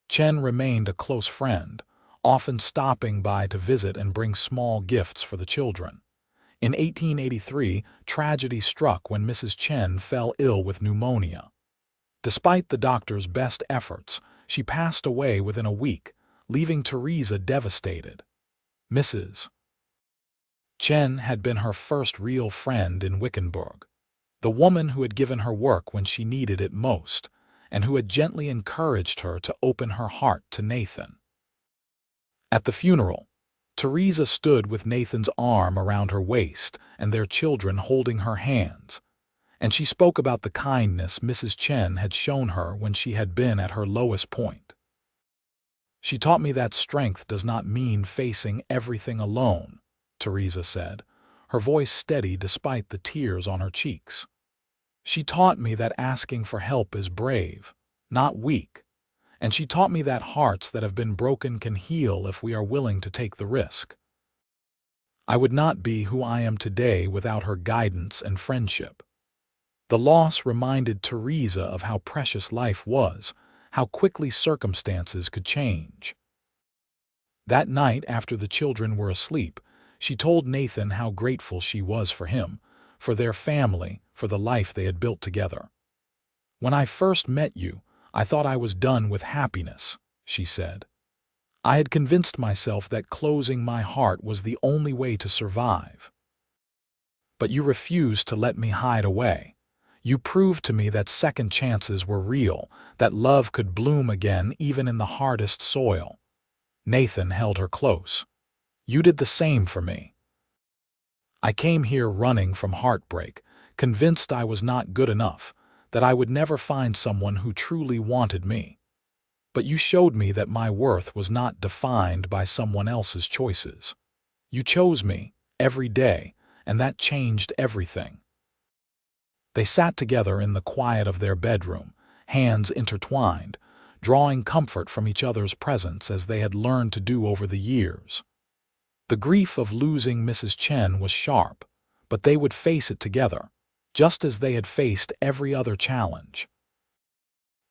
Chen remained a close friend, often stopping by to visit and bring small gifts for the children. In 1883, tragedy struck when Mrs. Chen fell ill with pneumonia. Despite the doctor's best efforts, she passed away within a week, leaving Theresa devastated. Mrs. Chen had been her first real friend in Wickenburg, the woman who had given her work when she needed it most, and who had gently encouraged her to open her heart to Nathan. At the funeral, Theresa stood with Nathan's arm around her waist and their children holding her hands, and she spoke about the kindness Mrs. Chen had shown her when she had been at her lowest point. "She taught me that strength does not mean facing everything alone," Theresa said, her voice steady despite the tears on her cheeks. "She taught me that asking for help is brave, not weak. And she taught me that hearts that have been broken can heal if we are willing to take the risk." I would not be who I am today without her guidance and friendship. The loss reminded Theresa of how precious life was, how quickly circumstances could change. That night, after the children were asleep, she told Nathan how grateful she was for him, for their family, for the life they had built together. "When I first met you, I thought I was done with happiness," she said. "I had convinced myself that closing my heart was the only way to survive. But you refused to let me hide away. You proved to me that second chances were real, that love could bloom again even in the hardest soil." Nathan held her close. "You did the same for me. I came here running from heartbreak, convinced I was not good enough, that I would never find someone who truly wanted me. But you showed me that my worth was not defined by someone else's choices. You chose me every day, and that changed everything." They sat together in the quiet of their bedroom, hands intertwined, drawing comfort from each other's presence as they had learned to do over the years. The grief of losing Mrs. Chen was sharp, but they would face it together, just as they had faced every other challenge.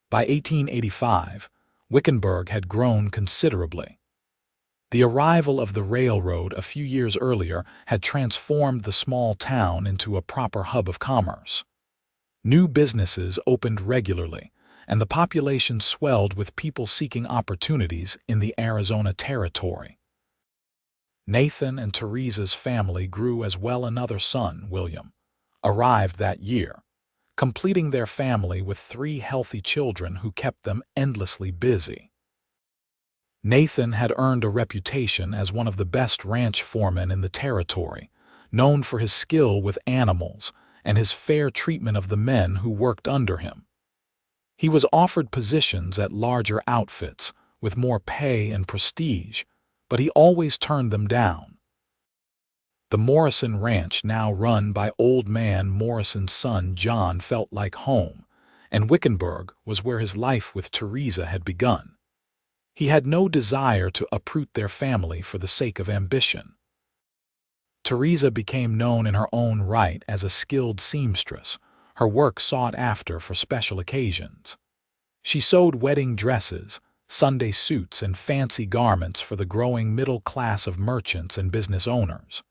By 1885, Wickenburg had grown considerably. The arrival of the railroad a few years earlier had transformed the small town into a proper hub of commerce. New businesses opened regularly, and the population swelled with people seeking opportunities in the Arizona Territory. Nathan and Theresa's family grew as well. Another son, William, arrived that year, completing their family with 3 healthy children who kept them endlessly busy. Nathan had earned a reputation as one of the best ranch foremen in the territory, known for his skill with animals and his fair treatment of the men who worked under him. He was offered positions at larger outfits with more pay and prestige, but he always turned them down. The Morrison Ranch, now run by old man Morrison's son John, felt like home, and Wickenburg was where his life with Theresa had begun. He had no desire to uproot their family for the sake of ambition. Theresa became known in her own right as a skilled seamstress, her work sought after for special occasions. She sewed wedding dresses, Sunday suits, and fancy garments for the growing middle class of merchants and business owners.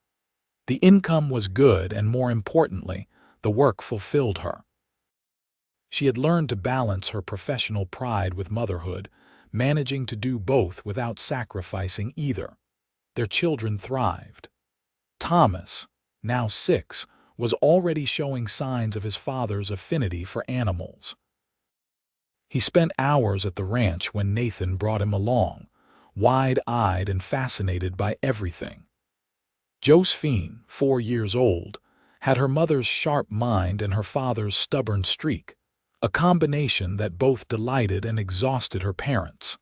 The income was good, and more importantly, the work fulfilled her. She had learned to balance her professional pride with motherhood, managing to do both without sacrificing either. Their children thrived. Thomas, now 6, was already showing signs of his father's affinity for animals. He spent hours at the ranch when Nathan brought him along, wide-eyed and fascinated by everything. Josephine, 4 years old, had her mother's sharp mind and her father's stubborn streak, a combination that both delighted and exhausted her parents.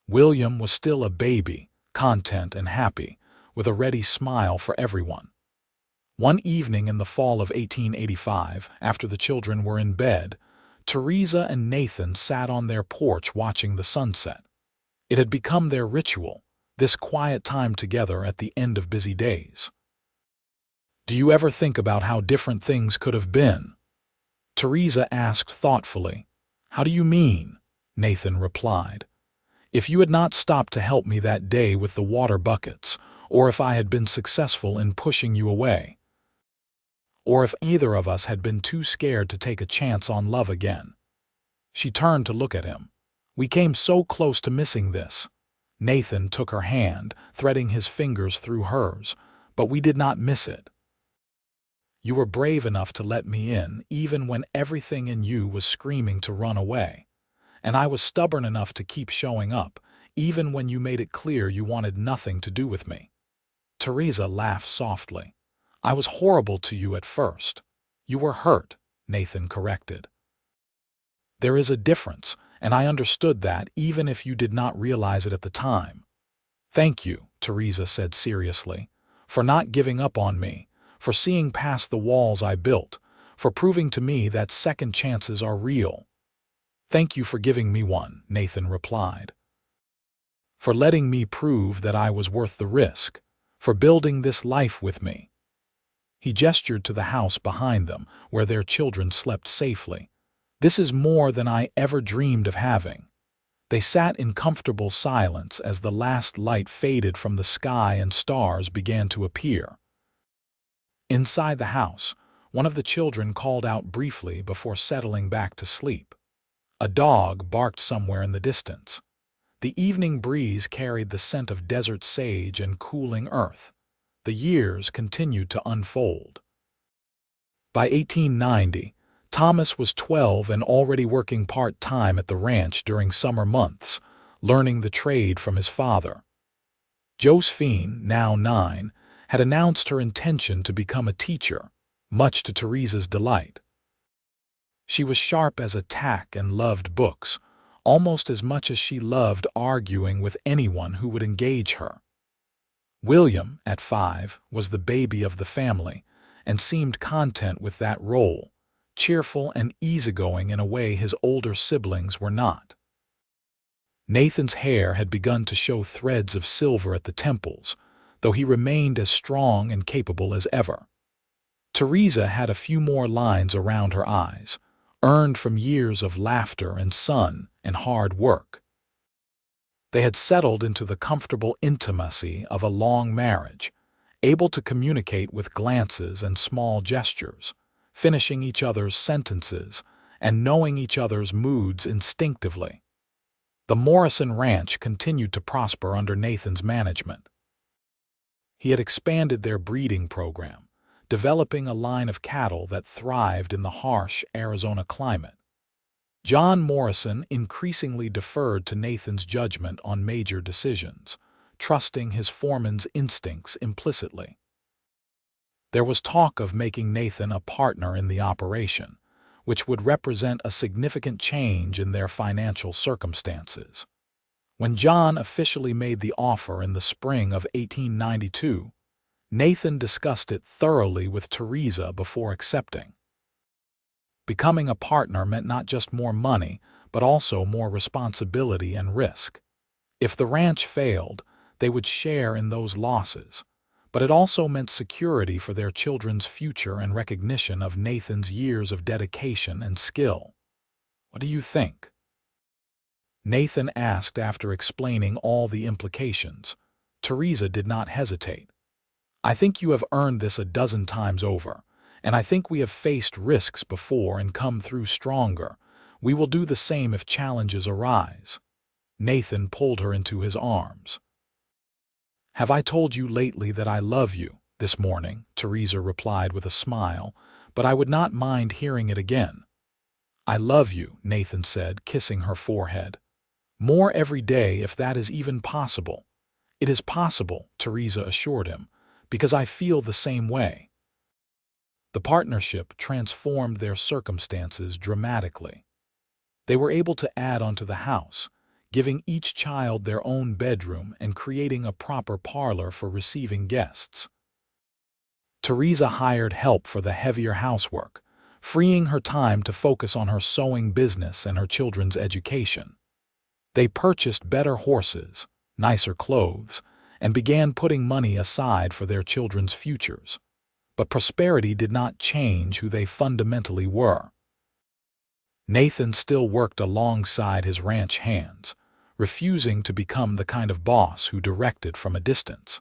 William was still a baby, content and happy, with a ready smile for everyone. One evening in the fall of 1885, after the children were in bed, Theresa and Nathan sat on their porch watching the sunset. It had become their ritual, this quiet time together at the end of busy days. "Do you ever think about how different things could have been?" Theresa asked thoughtfully. "How do you mean?" Nathan replied. "If you had not stopped to help me that day with the water buckets, or if I had been successful in pushing you away, or if either of us had been too scared to take a chance on love again." She turned to look at him. "We came so close to missing this." Nathan took her hand, threading his fingers through hers, "but we did not miss it. You were brave enough to let me in, even when everything in you was screaming to run away. And I was stubborn enough to keep showing up, even when you made it clear you wanted nothing to do with me." Theresa laughed softly. "I was horrible to you at first." "You were hurt," Nathan corrected. "There is a difference, and I understood that even if you did not realize it at the time." "Thank you," Theresa said seriously, "for not giving up on me, for seeing past the walls I built, for proving to me that second chances are real." "Thank you for giving me one," Nathan replied. "For letting me prove that I was worth the risk, for building this life with me." He gestured to the house behind them, where their children slept safely. "This is more than I ever dreamed of having." They sat in comfortable silence as the last light faded from the sky and stars began to appear. Inside the house, one of the children called out briefly before settling back to sleep. A dog barked somewhere in the distance. The evening breeze carried the scent of desert sage and cooling earth. The years continued to unfold. By 1890, Thomas was 12 and already working part-time at the ranch during summer months, learning the trade from his father. Josephine, now 9, had announced her intention to become a teacher, much to Theresa's delight. She was sharp as a tack and loved books, almost as much as she loved arguing with anyone who would engage her. William, at 5, was the baby of the family and seemed content with that role, cheerful and easygoing in a way his older siblings were not. Nathan's hair had begun to show threads of silver at the temples, though he remained as strong and capable as ever. Theresa had a few more lines around her eyes, earned from years of laughter and sun and hard work. They had settled into the comfortable intimacy of a long marriage, able to communicate with glances and small gestures, finishing each other's sentences and knowing each other's moods instinctively. The Morrison Ranch continued to prosper under Nathan's management. He had expanded their breeding program, developing a line of cattle that thrived in the harsh Arizona climate. John Morrison increasingly deferred to Nathan's judgment on major decisions, trusting his foreman's instincts implicitly. There was talk of making Nathan a partner in the operation, which would represent a significant change in their financial circumstances. When John officially made the offer in the spring of 1892, Nathan discussed it thoroughly with Theresa before accepting. Becoming a partner meant not just more money, but also more responsibility and risk. If the ranch failed, they would share in those losses, but it also meant security for their children's future and recognition of Nathan's years of dedication and skill. "What do you think?" Nathan asked after explaining all the implications. Theresa did not hesitate. "I think you have earned this a dozen times over, and I think we have faced risks before and come through stronger. We will do the same if challenges arise." Nathan pulled her into his arms. "Have I told you lately that I love you?" "This morning," Theresa replied with a smile, "but I would not mind hearing it again." "I love you," Nathan said, kissing her forehead. "More every day if that is even possible." "It is possible," Theresa assured him, "because I feel the same way." The partnership transformed their circumstances dramatically. They were able to add onto the house, giving each child their own bedroom and creating a proper parlor for receiving guests. Theresa hired help for the heavier housework, freeing her time to focus on her sewing business and her children's education. They purchased better horses, nicer clothes, and began putting money aside for their children's futures. But prosperity did not change who they fundamentally were. Nathan still worked alongside his ranch hands, refusing to become the kind of boss who directed from a distance.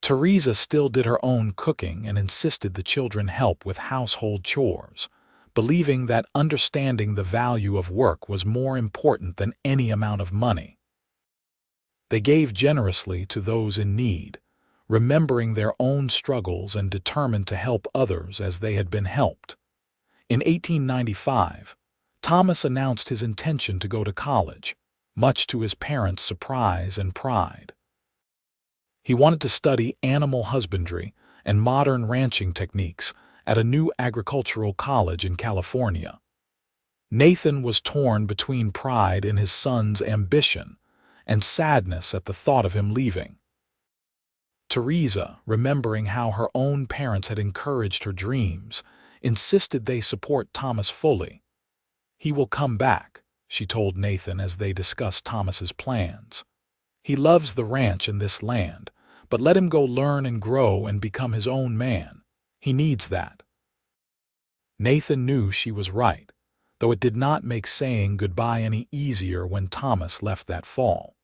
Theresa still did her own cooking and insisted the children help with household chores, believing that understanding the value of work was more important than any amount of money. They gave generously to those in need, remembering their own struggles and determined to help others as they had been helped. In 1895, Thomas announced his intention to go to college, much to his parents' surprise and pride. He wanted to study animal husbandry and modern ranching techniques at a new agricultural college in California. Nathan was torn between pride in his son's ambition and sadness at the thought of him leaving. Theresa, remembering how her own parents had encouraged her dreams, insisted they support Thomas fully. "He will come back," she told Nathan as they discussed Thomas's plans. "He loves the ranch and this land, but let him go learn and grow and become his own man. He needs that." Nathan knew she was right, though it did not make saying goodbye any easier when Thomas left that fall.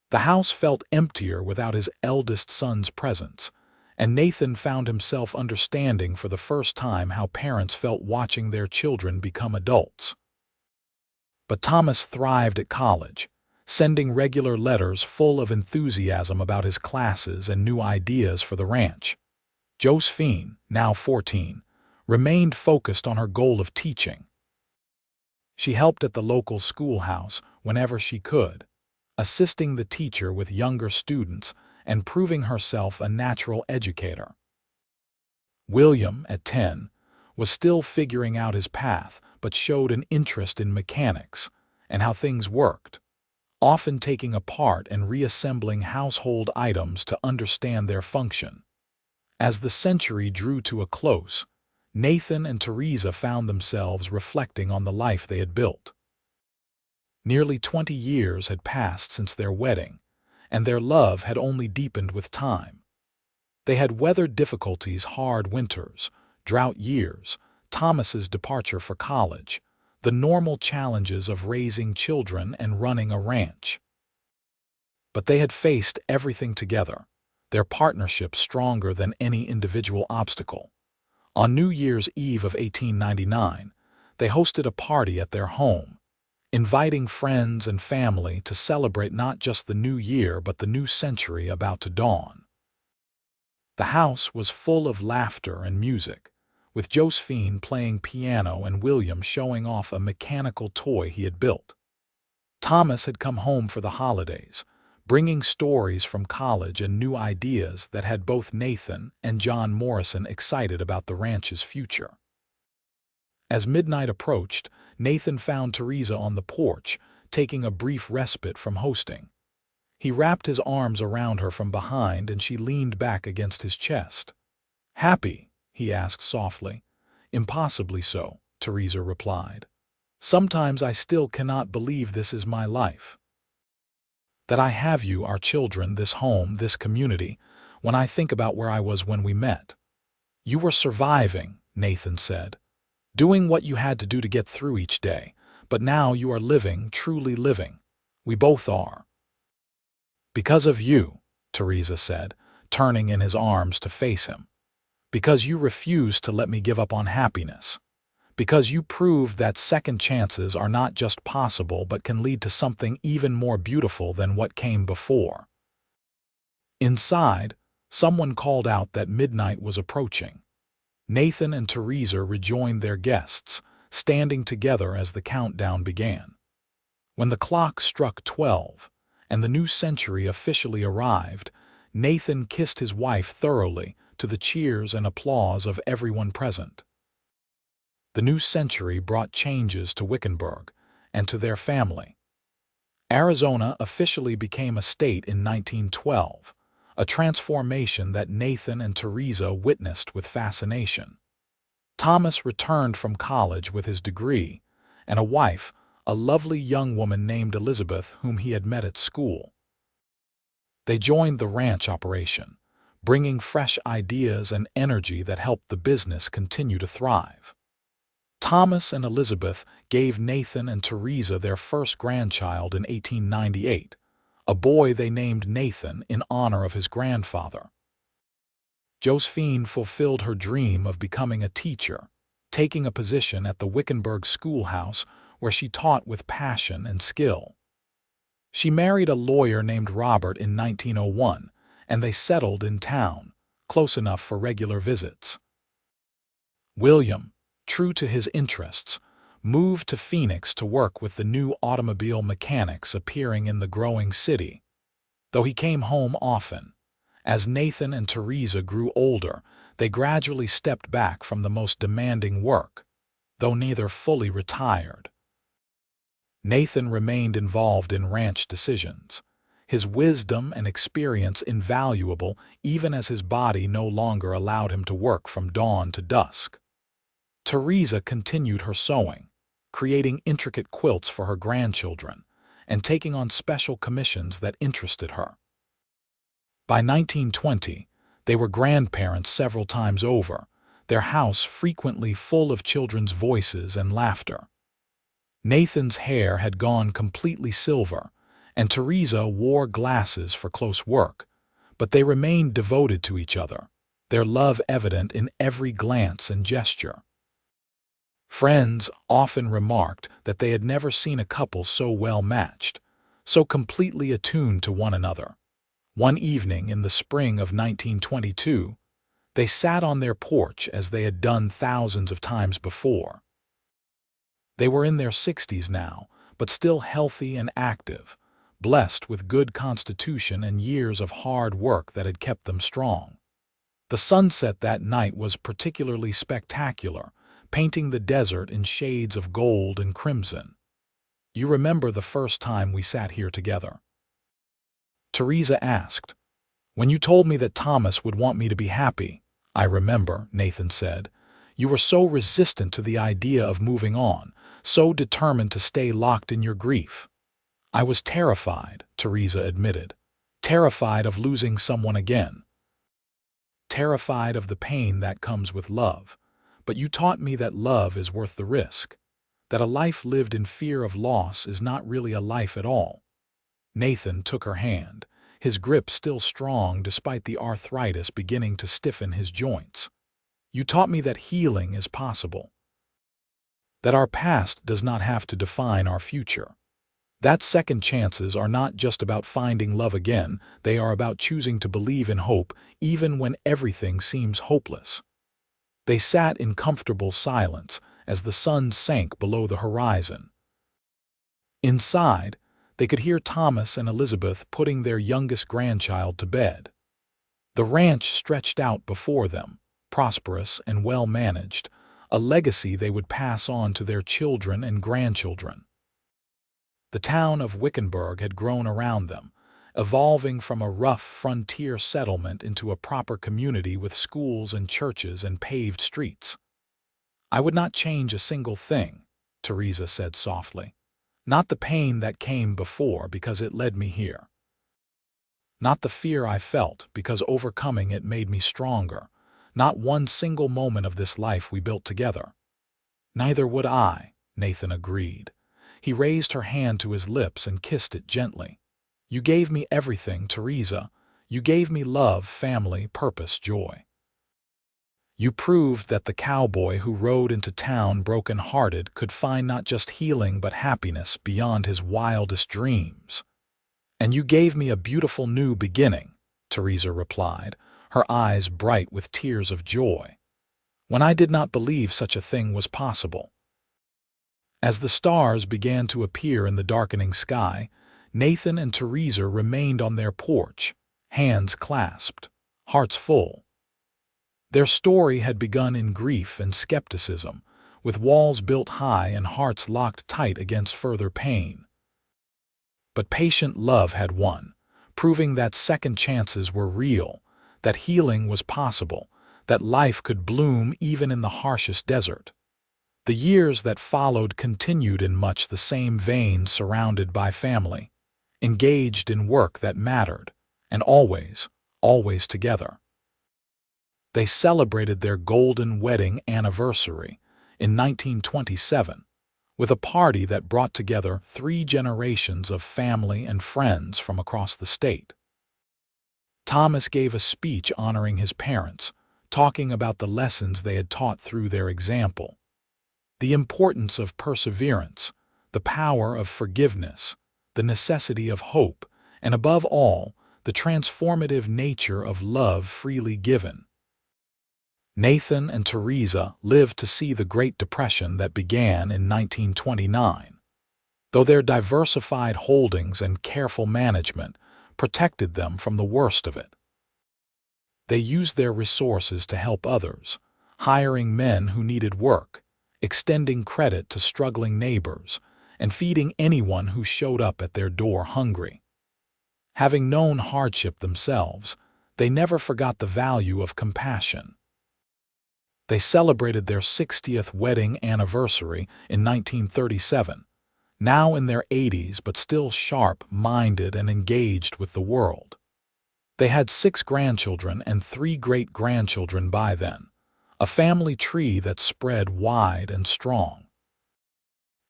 The house felt emptier without his eldest son's presence, and Nathan found himself understanding for the first time how parents felt watching their children become adults. But Thomas thrived at college, sending regular letters full of enthusiasm about his classes and new ideas for the ranch. Josephine, now 14, remained focused on her goal of teaching. She helped at the local schoolhouse whenever she could, assisting the teacher with younger students and proving herself a natural educator. William, at 10, was still figuring out his path but showed an interest in mechanics and how things worked, often taking apart and reassembling household items to understand their function. As the century drew to a close, Nathan and Theresa found themselves reflecting on the life they had built. Nearly 20 years had passed since their wedding, and their love had only deepened with time. They had weathered difficulties, hard winters, drought years, Thomas's departure for college, the normal challenges of raising children and running a ranch. But they had faced everything together, their partnership stronger than any individual obstacle. On New Year's Eve of 1899, they hosted a party at their home, inviting friends and family to celebrate not just the new year but the new century about to dawn. The house was full of laughter and music, with Josephine playing piano and William showing off a mechanical toy he had built. Thomas had come home for the holidays, bringing stories from college and new ideas that had both Nathan and John Morrison excited about the ranch's future. As midnight approached, Nathan found Theresa on the porch, taking a brief respite from hosting. He wrapped his arms around her from behind and she leaned back against his chest. "Happy?" he asked softly. "Impossibly so," Theresa replied. "Sometimes I still cannot believe this is my life. That I have you, our children, this home, this community, when I think about where I was when we met." "You were surviving," Nathan said, "doing what you had to do to get through each day, but now you are living, truly living. We both are." "Because of you," Theresa said, turning in his arms to face him. "Because you refused to let me give up on happiness. Because you proved that second chances are not just possible but can lead to something even more beautiful than what came before." Inside, someone called out that midnight was approaching. Nathan and Theresa rejoined their guests, standing together as the countdown began. When the clock struck 12 and the new century officially arrived, Nathan kissed his wife thoroughly to the cheers and applause of everyone present. The new century brought changes to Wickenburg and to their family. Arizona officially became a state in 1912, a transformation that Nathan and Theresa witnessed with fascination. Thomas returned from college with his degree, and a wife, a lovely young woman named Elizabeth whom he had met at school. They joined the ranch operation, bringing fresh ideas and energy that helped the business continue to thrive. Thomas and Elizabeth gave Nathan and Theresa their first grandchild in 1898, a boy they named Nathan in honor of his grandfather. Josephine fulfilled her dream of becoming a teacher, taking a position at the Wickenburg schoolhouse where she taught with passion and skill. She married a lawyer named Robert in 1901, and they settled in town, close enough for regular visits. William, true to his interests, moved to Phoenix to work with the new automobile mechanics appearing in the growing city. Though he came home often, as Nathan and Theresa grew older, they gradually stepped back from the most demanding work, though neither fully retired. Nathan remained involved in ranch decisions, his wisdom and experience invaluable even as his body no longer allowed him to work from dawn to dusk. Theresa continued her sewing, creating intricate quilts for her grandchildren, and taking on special commissions that interested her. By 1920, they were grandparents several times over, their house frequently full of children's voices and laughter. Nathan's hair had gone completely silver, and Theresa wore glasses for close work, but they remained devoted to each other, their love evident in every glance and gesture. Friends often remarked that they had never seen a couple so well matched, so completely attuned to one another. One evening in the spring of 1922, they sat on their porch as they had done thousands of times before. They were in their 60s now, but still healthy and active, blessed with good constitution and years of hard work that had kept them strong. The sunset that night was particularly spectacular, painting the desert in shades of gold and crimson. "You remember the first time we sat here together?" Theresa asked. "When you told me that Thomas would want me to be happy." "I remember," Nathan said. "You were so resistant to the idea of moving on, so determined to stay locked in your grief." "I was terrified," Theresa admitted. "Terrified of losing someone again. Terrified of the pain that comes with love. But you taught me that love is worth the risk, that a life lived in fear of loss is not really a life at all." Nathan took her hand, his grip still strong despite the arthritis beginning to stiffen his joints. "You taught me that healing is possible, that our past does not have to define our future. That second chances are not just about finding love again, they are about choosing to believe in hope even when everything seems hopeless. They sat in comfortable silence as the sun sank below the horizon. Inside, they could hear Thomas and Elizabeth putting their youngest grandchild to bed. The ranch stretched out before them, prosperous and well-managed, a legacy they would pass on to their children and grandchildren. The town of Wickenburg had grown around them, evolving from a rough frontier settlement into a proper community with schools and churches and paved streets. "I would not change a single thing," Theresa said softly. "Not the pain that came before, because it led me here. Not the fear I felt, because overcoming it made me stronger. Not one single moment of this life we built together." "Neither would I," Nathan agreed. He raised her hand to his lips and kissed it gently. "You gave me everything, Theresa. You gave me love, family, purpose, joy. You proved that the cowboy who rode into town broken-hearted could find not just healing but happiness beyond his wildest dreams." "And you gave me a beautiful new beginning," Theresa replied, her eyes bright with tears of joy, "when I did not believe such a thing was possible." As the stars began to appear in the darkening sky, Nathan and Theresa remained on their porch, hands clasped, hearts full. Their story had begun in grief and skepticism, with walls built high and hearts locked tight against further pain. But patient love had won, proving that second chances were real, that healing was possible, that life could bloom even in the harshest desert. The years that followed continued in much the same vein, surrounded by family, engaged in work that mattered, and always, always together. They celebrated their golden wedding anniversary in 1927 with a party that brought together 3 generations of family and friends from across the state. Thomas gave a speech honoring his parents, talking about the lessons they had taught through their example. The importance of perseverance, the power of forgiveness, the necessity of hope, and above all, the transformative nature of love freely given. Nathan and Theresa lived to see the Great Depression that began in 1929, though their diversified holdings and careful management protected them from the worst of it. They used their resources to help others, hiring men who needed work, extending credit to struggling neighbors, and feeding anyone who showed up at their door hungry. Having known hardship themselves, they never forgot the value of compassion. They celebrated their 60th wedding anniversary in 1937, now in their 80s but still sharp-minded and engaged with the world. They had 6 grandchildren and 3 great-grandchildren by then, a family tree that spread wide and strong.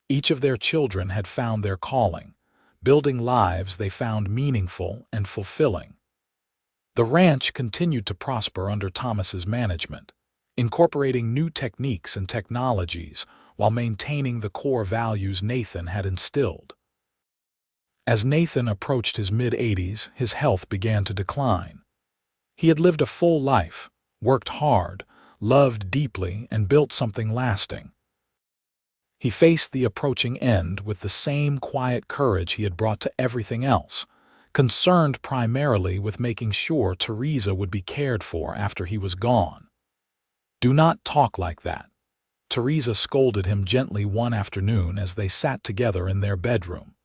Each of their children had found their calling, building lives they found meaningful and fulfilling. The ranch continued to prosper under Thomas's management, incorporating new techniques and technologies while maintaining the core values Nathan had instilled. As Nathan approached his mid-80s, his health began to decline. He had lived a full life, worked hard, loved deeply, and built something lasting. He faced the approaching end with the same quiet courage he had brought to everything else, concerned primarily with making sure Theresa would be cared for after he was gone. "Do not talk like that," Theresa scolded him gently one afternoon as they sat together in their bedroom.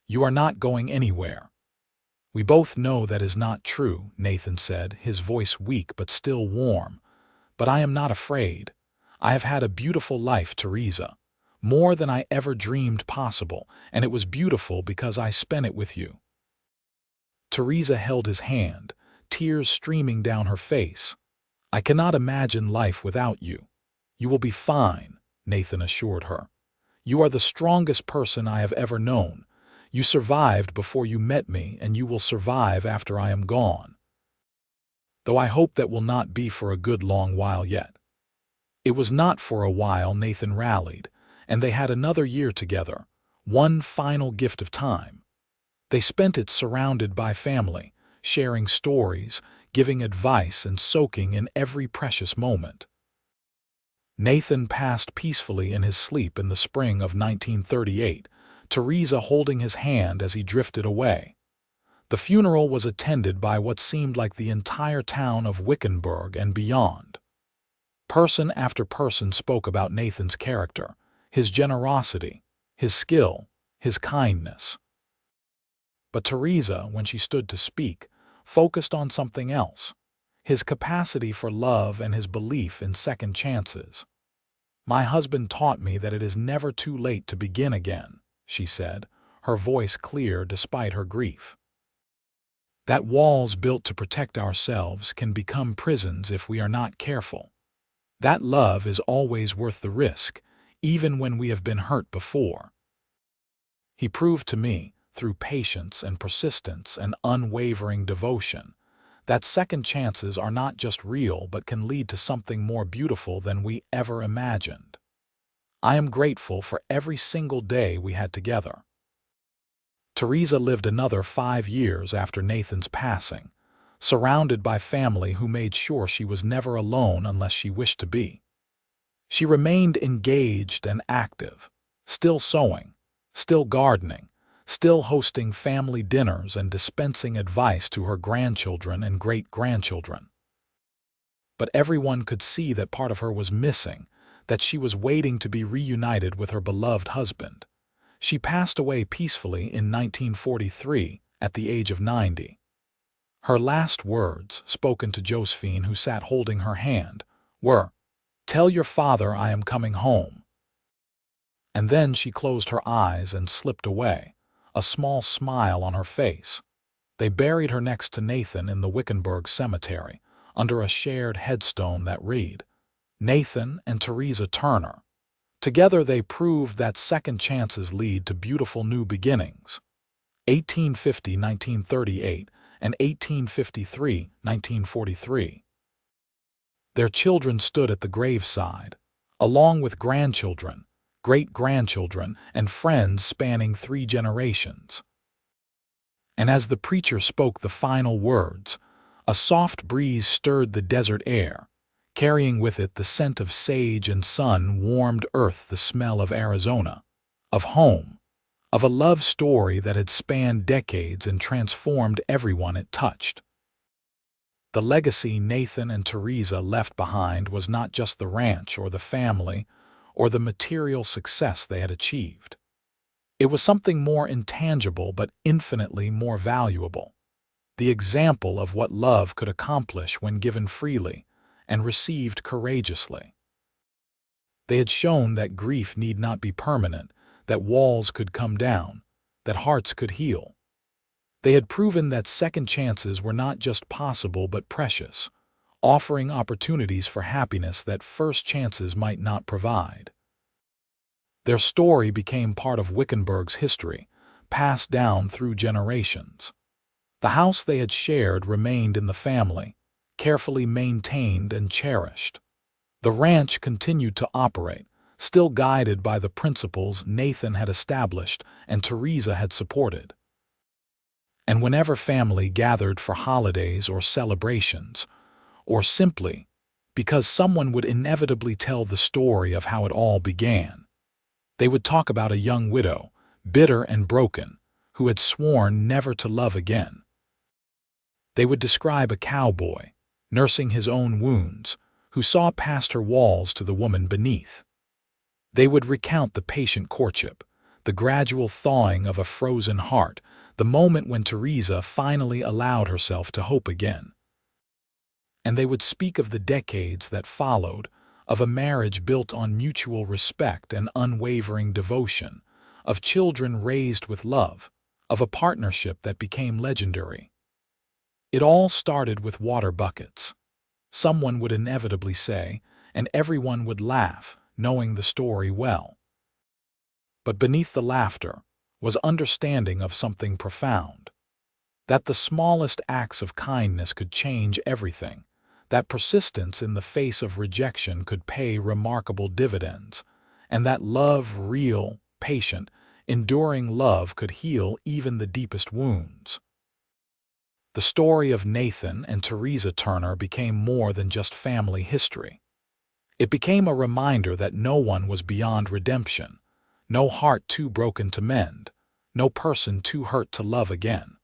"You are not going anywhere." "We both know that is not true," Nathan said, his voice weak but still warm. "But I am not afraid. I have had a beautiful life, Theresa, more than I ever dreamed possible, and it was beautiful because I spent it with you." Theresa held his hand, tears streaming down her face. "I cannot imagine life without you." "You will be fine," Nathan assured her. "You are the strongest person I have ever known. You survived before you met me, and you will survive after I am gone. Though I hope that will not be for a good long while yet." It was not for a while. Nathan rallied, and they had another year together, one final gift of time. They spent it surrounded by family, sharing stories, giving advice, and soaking in every precious moment. Nathan passed peacefully in his sleep in the spring of 1938, Theresa holding his hand as he drifted away. The funeral was attended by what seemed like the entire town of Wickenburg and beyond. Person after person spoke about Nathan's character, his generosity, his skill, his kindness. But Theresa, when she stood to speak, focused on something else: his capacity for love and his belief in second chances. "My husband taught me that it is never too late to begin again," she said, her voice clear despite her grief. "That walls built to protect ourselves can become prisons if we are not careful. That love is always worth the risk, even when we have been hurt before. He proved to me, through patience and persistence and unwavering devotion, that second chances are not just real but can lead to something more beautiful than we ever imagined. I am grateful for every single day we had together." Theresa lived another 5 years after Nathan's passing, surrounded by family who made sure she was never alone unless she wished to be. She remained engaged and active, still sewing, still gardening, still hosting family dinners and dispensing advice to her grandchildren and great-grandchildren. But everyone could see that part of her was missing, that she was waiting to be reunited with her beloved husband. She passed away peacefully in 1943 at the age of 90. Her last words, spoken to Josephine, who sat holding her hand, were, "Tell your father I am coming home." And then she closed her eyes and slipped away, a small smile on her face. They buried her next to Nathan in the Wickenburg cemetery, under a shared headstone that read, "Nathan and Theresa Turner. Together they proved that second chances lead to beautiful new beginnings." 1850–1938 and 1853–1943. Their children stood at the graveside, along with grandchildren, great-grandchildren, and friends spanning 3 generations. And as the preacher spoke the final words, a soft breeze stirred the desert air, carrying with it the scent of sage and sun-warmed earth, the smell of Arizona, of home, of a love story that had spanned decades and transformed everyone it touched. The legacy Nathan and Theresa left behind was not just the ranch or the family or the material success they had achieved. It was something more intangible but infinitely more valuable: the example of what love could accomplish when given freely and received courageously. They had shown that grief need not be permanent, that walls could come down, that hearts could heal. They had proven that second chances were not just possible but precious, offering opportunities for happiness that first chances might not provide. Their story became part of Wickenburg's history, passed down through generations. The house they had shared remained in the family, carefully maintained and cherished. The ranch continued to operate, still guided by the principles Nathan had established and Theresa had supported. And whenever family gathered for holidays or celebrations, or simply because someone would inevitably tell the story of how it all began, they would talk about a young widow, bitter and broken, who had sworn never to love again. They would describe a cowboy, nursing his own wounds, who saw past her walls to the woman beneath. They would recount the patient courtship, the gradual thawing of a frozen heart, the moment when Theresa finally allowed herself to hope again. And they would speak of the decades that followed, of a marriage built on mutual respect and unwavering devotion, of children raised with love, of a partnership that became legendary. It all started with water buckets, someone would inevitably say, and everyone would laugh, knowing the story well. But beneath the laughter was understanding of something profound: that the smallest acts of kindness could change everything, that persistence in the face of rejection could pay remarkable dividends, and that love, real, patient, Enduring love could heal even the deepest wounds. The story of Nathan and Theresa Turner became more than just family history. It became a reminder that no one was beyond redemption, no heart too broken to mend, no person too hurt to love again.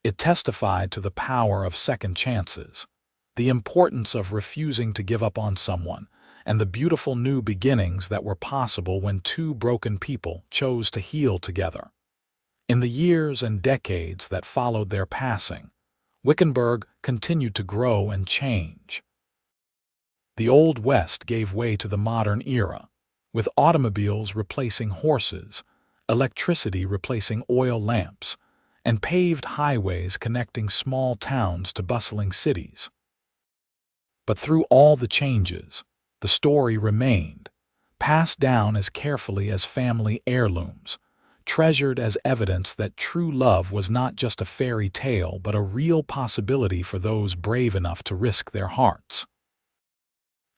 It testified to the power of second chances, the importance of refusing to give up on someone, and the beautiful new beginnings that were possible when two broken people chose to heal together. In the years and decades that followed their passing, Wickenburg continued to grow and change. The Old West gave way to the modern era, with automobiles replacing horses, electricity replacing oil lamps, and paved highways connecting small towns to bustling cities. But through all the changes, the story remained, passed down as carefully as family heirlooms, treasured as evidence that true love was not just a fairy tale but a real possibility for those brave enough to risk their hearts.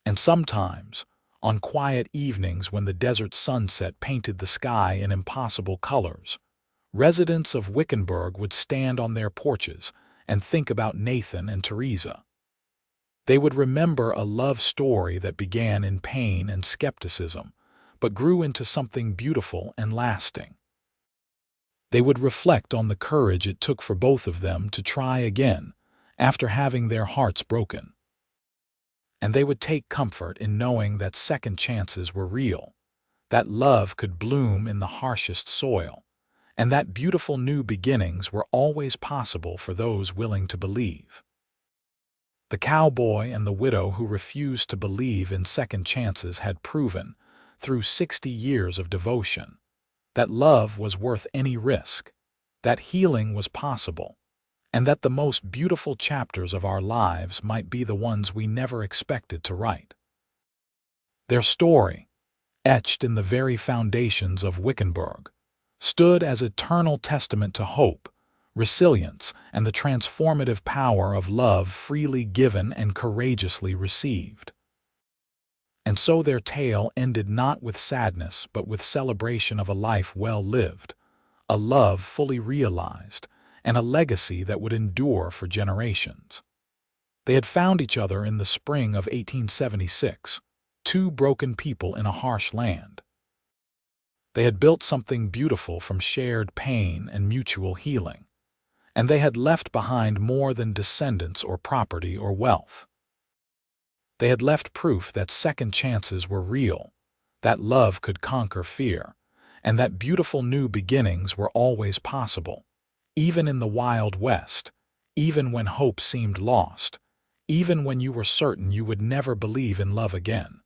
And sometimes, on quiet evenings when the desert sunset painted the sky in impossible colors, residents of Wickenburg would stand on their porches and think about Nathan and Theresa. They would remember a love story that began in pain and skepticism, but grew into something beautiful and lasting. They would reflect on the courage it took for both of them to try again after having their hearts broken. And they would take comfort in knowing that second chances were real, that love could bloom in the harshest soil, and that beautiful new beginnings were always possible for those willing to believe. The cowboy and the widow who refused to believe in second chances had proven, through 60 years of devotion, that love was worth any risk, that healing was possible, and that the most beautiful chapters of our lives might be the ones we never expected to write. Their story, etched in the very foundations of Wickenburg, stood as eternal testament to hope, resilience, and the transformative power of love freely given and courageously received. And so their tale ended not with sadness but with celebration of a life well lived, a love fully realized, and a legacy that would endure for generations. They had found each other in the spring of 1876, two broken people in a harsh land. They had built something beautiful from shared pain and mutual healing, and they had left behind more than descendants or property or wealth. They had left proof that second chances were real, that love could conquer fear, and that beautiful new beginnings were always possible, even in the Wild West, even when hope seemed lost, even when you were certain you would never believe in love again.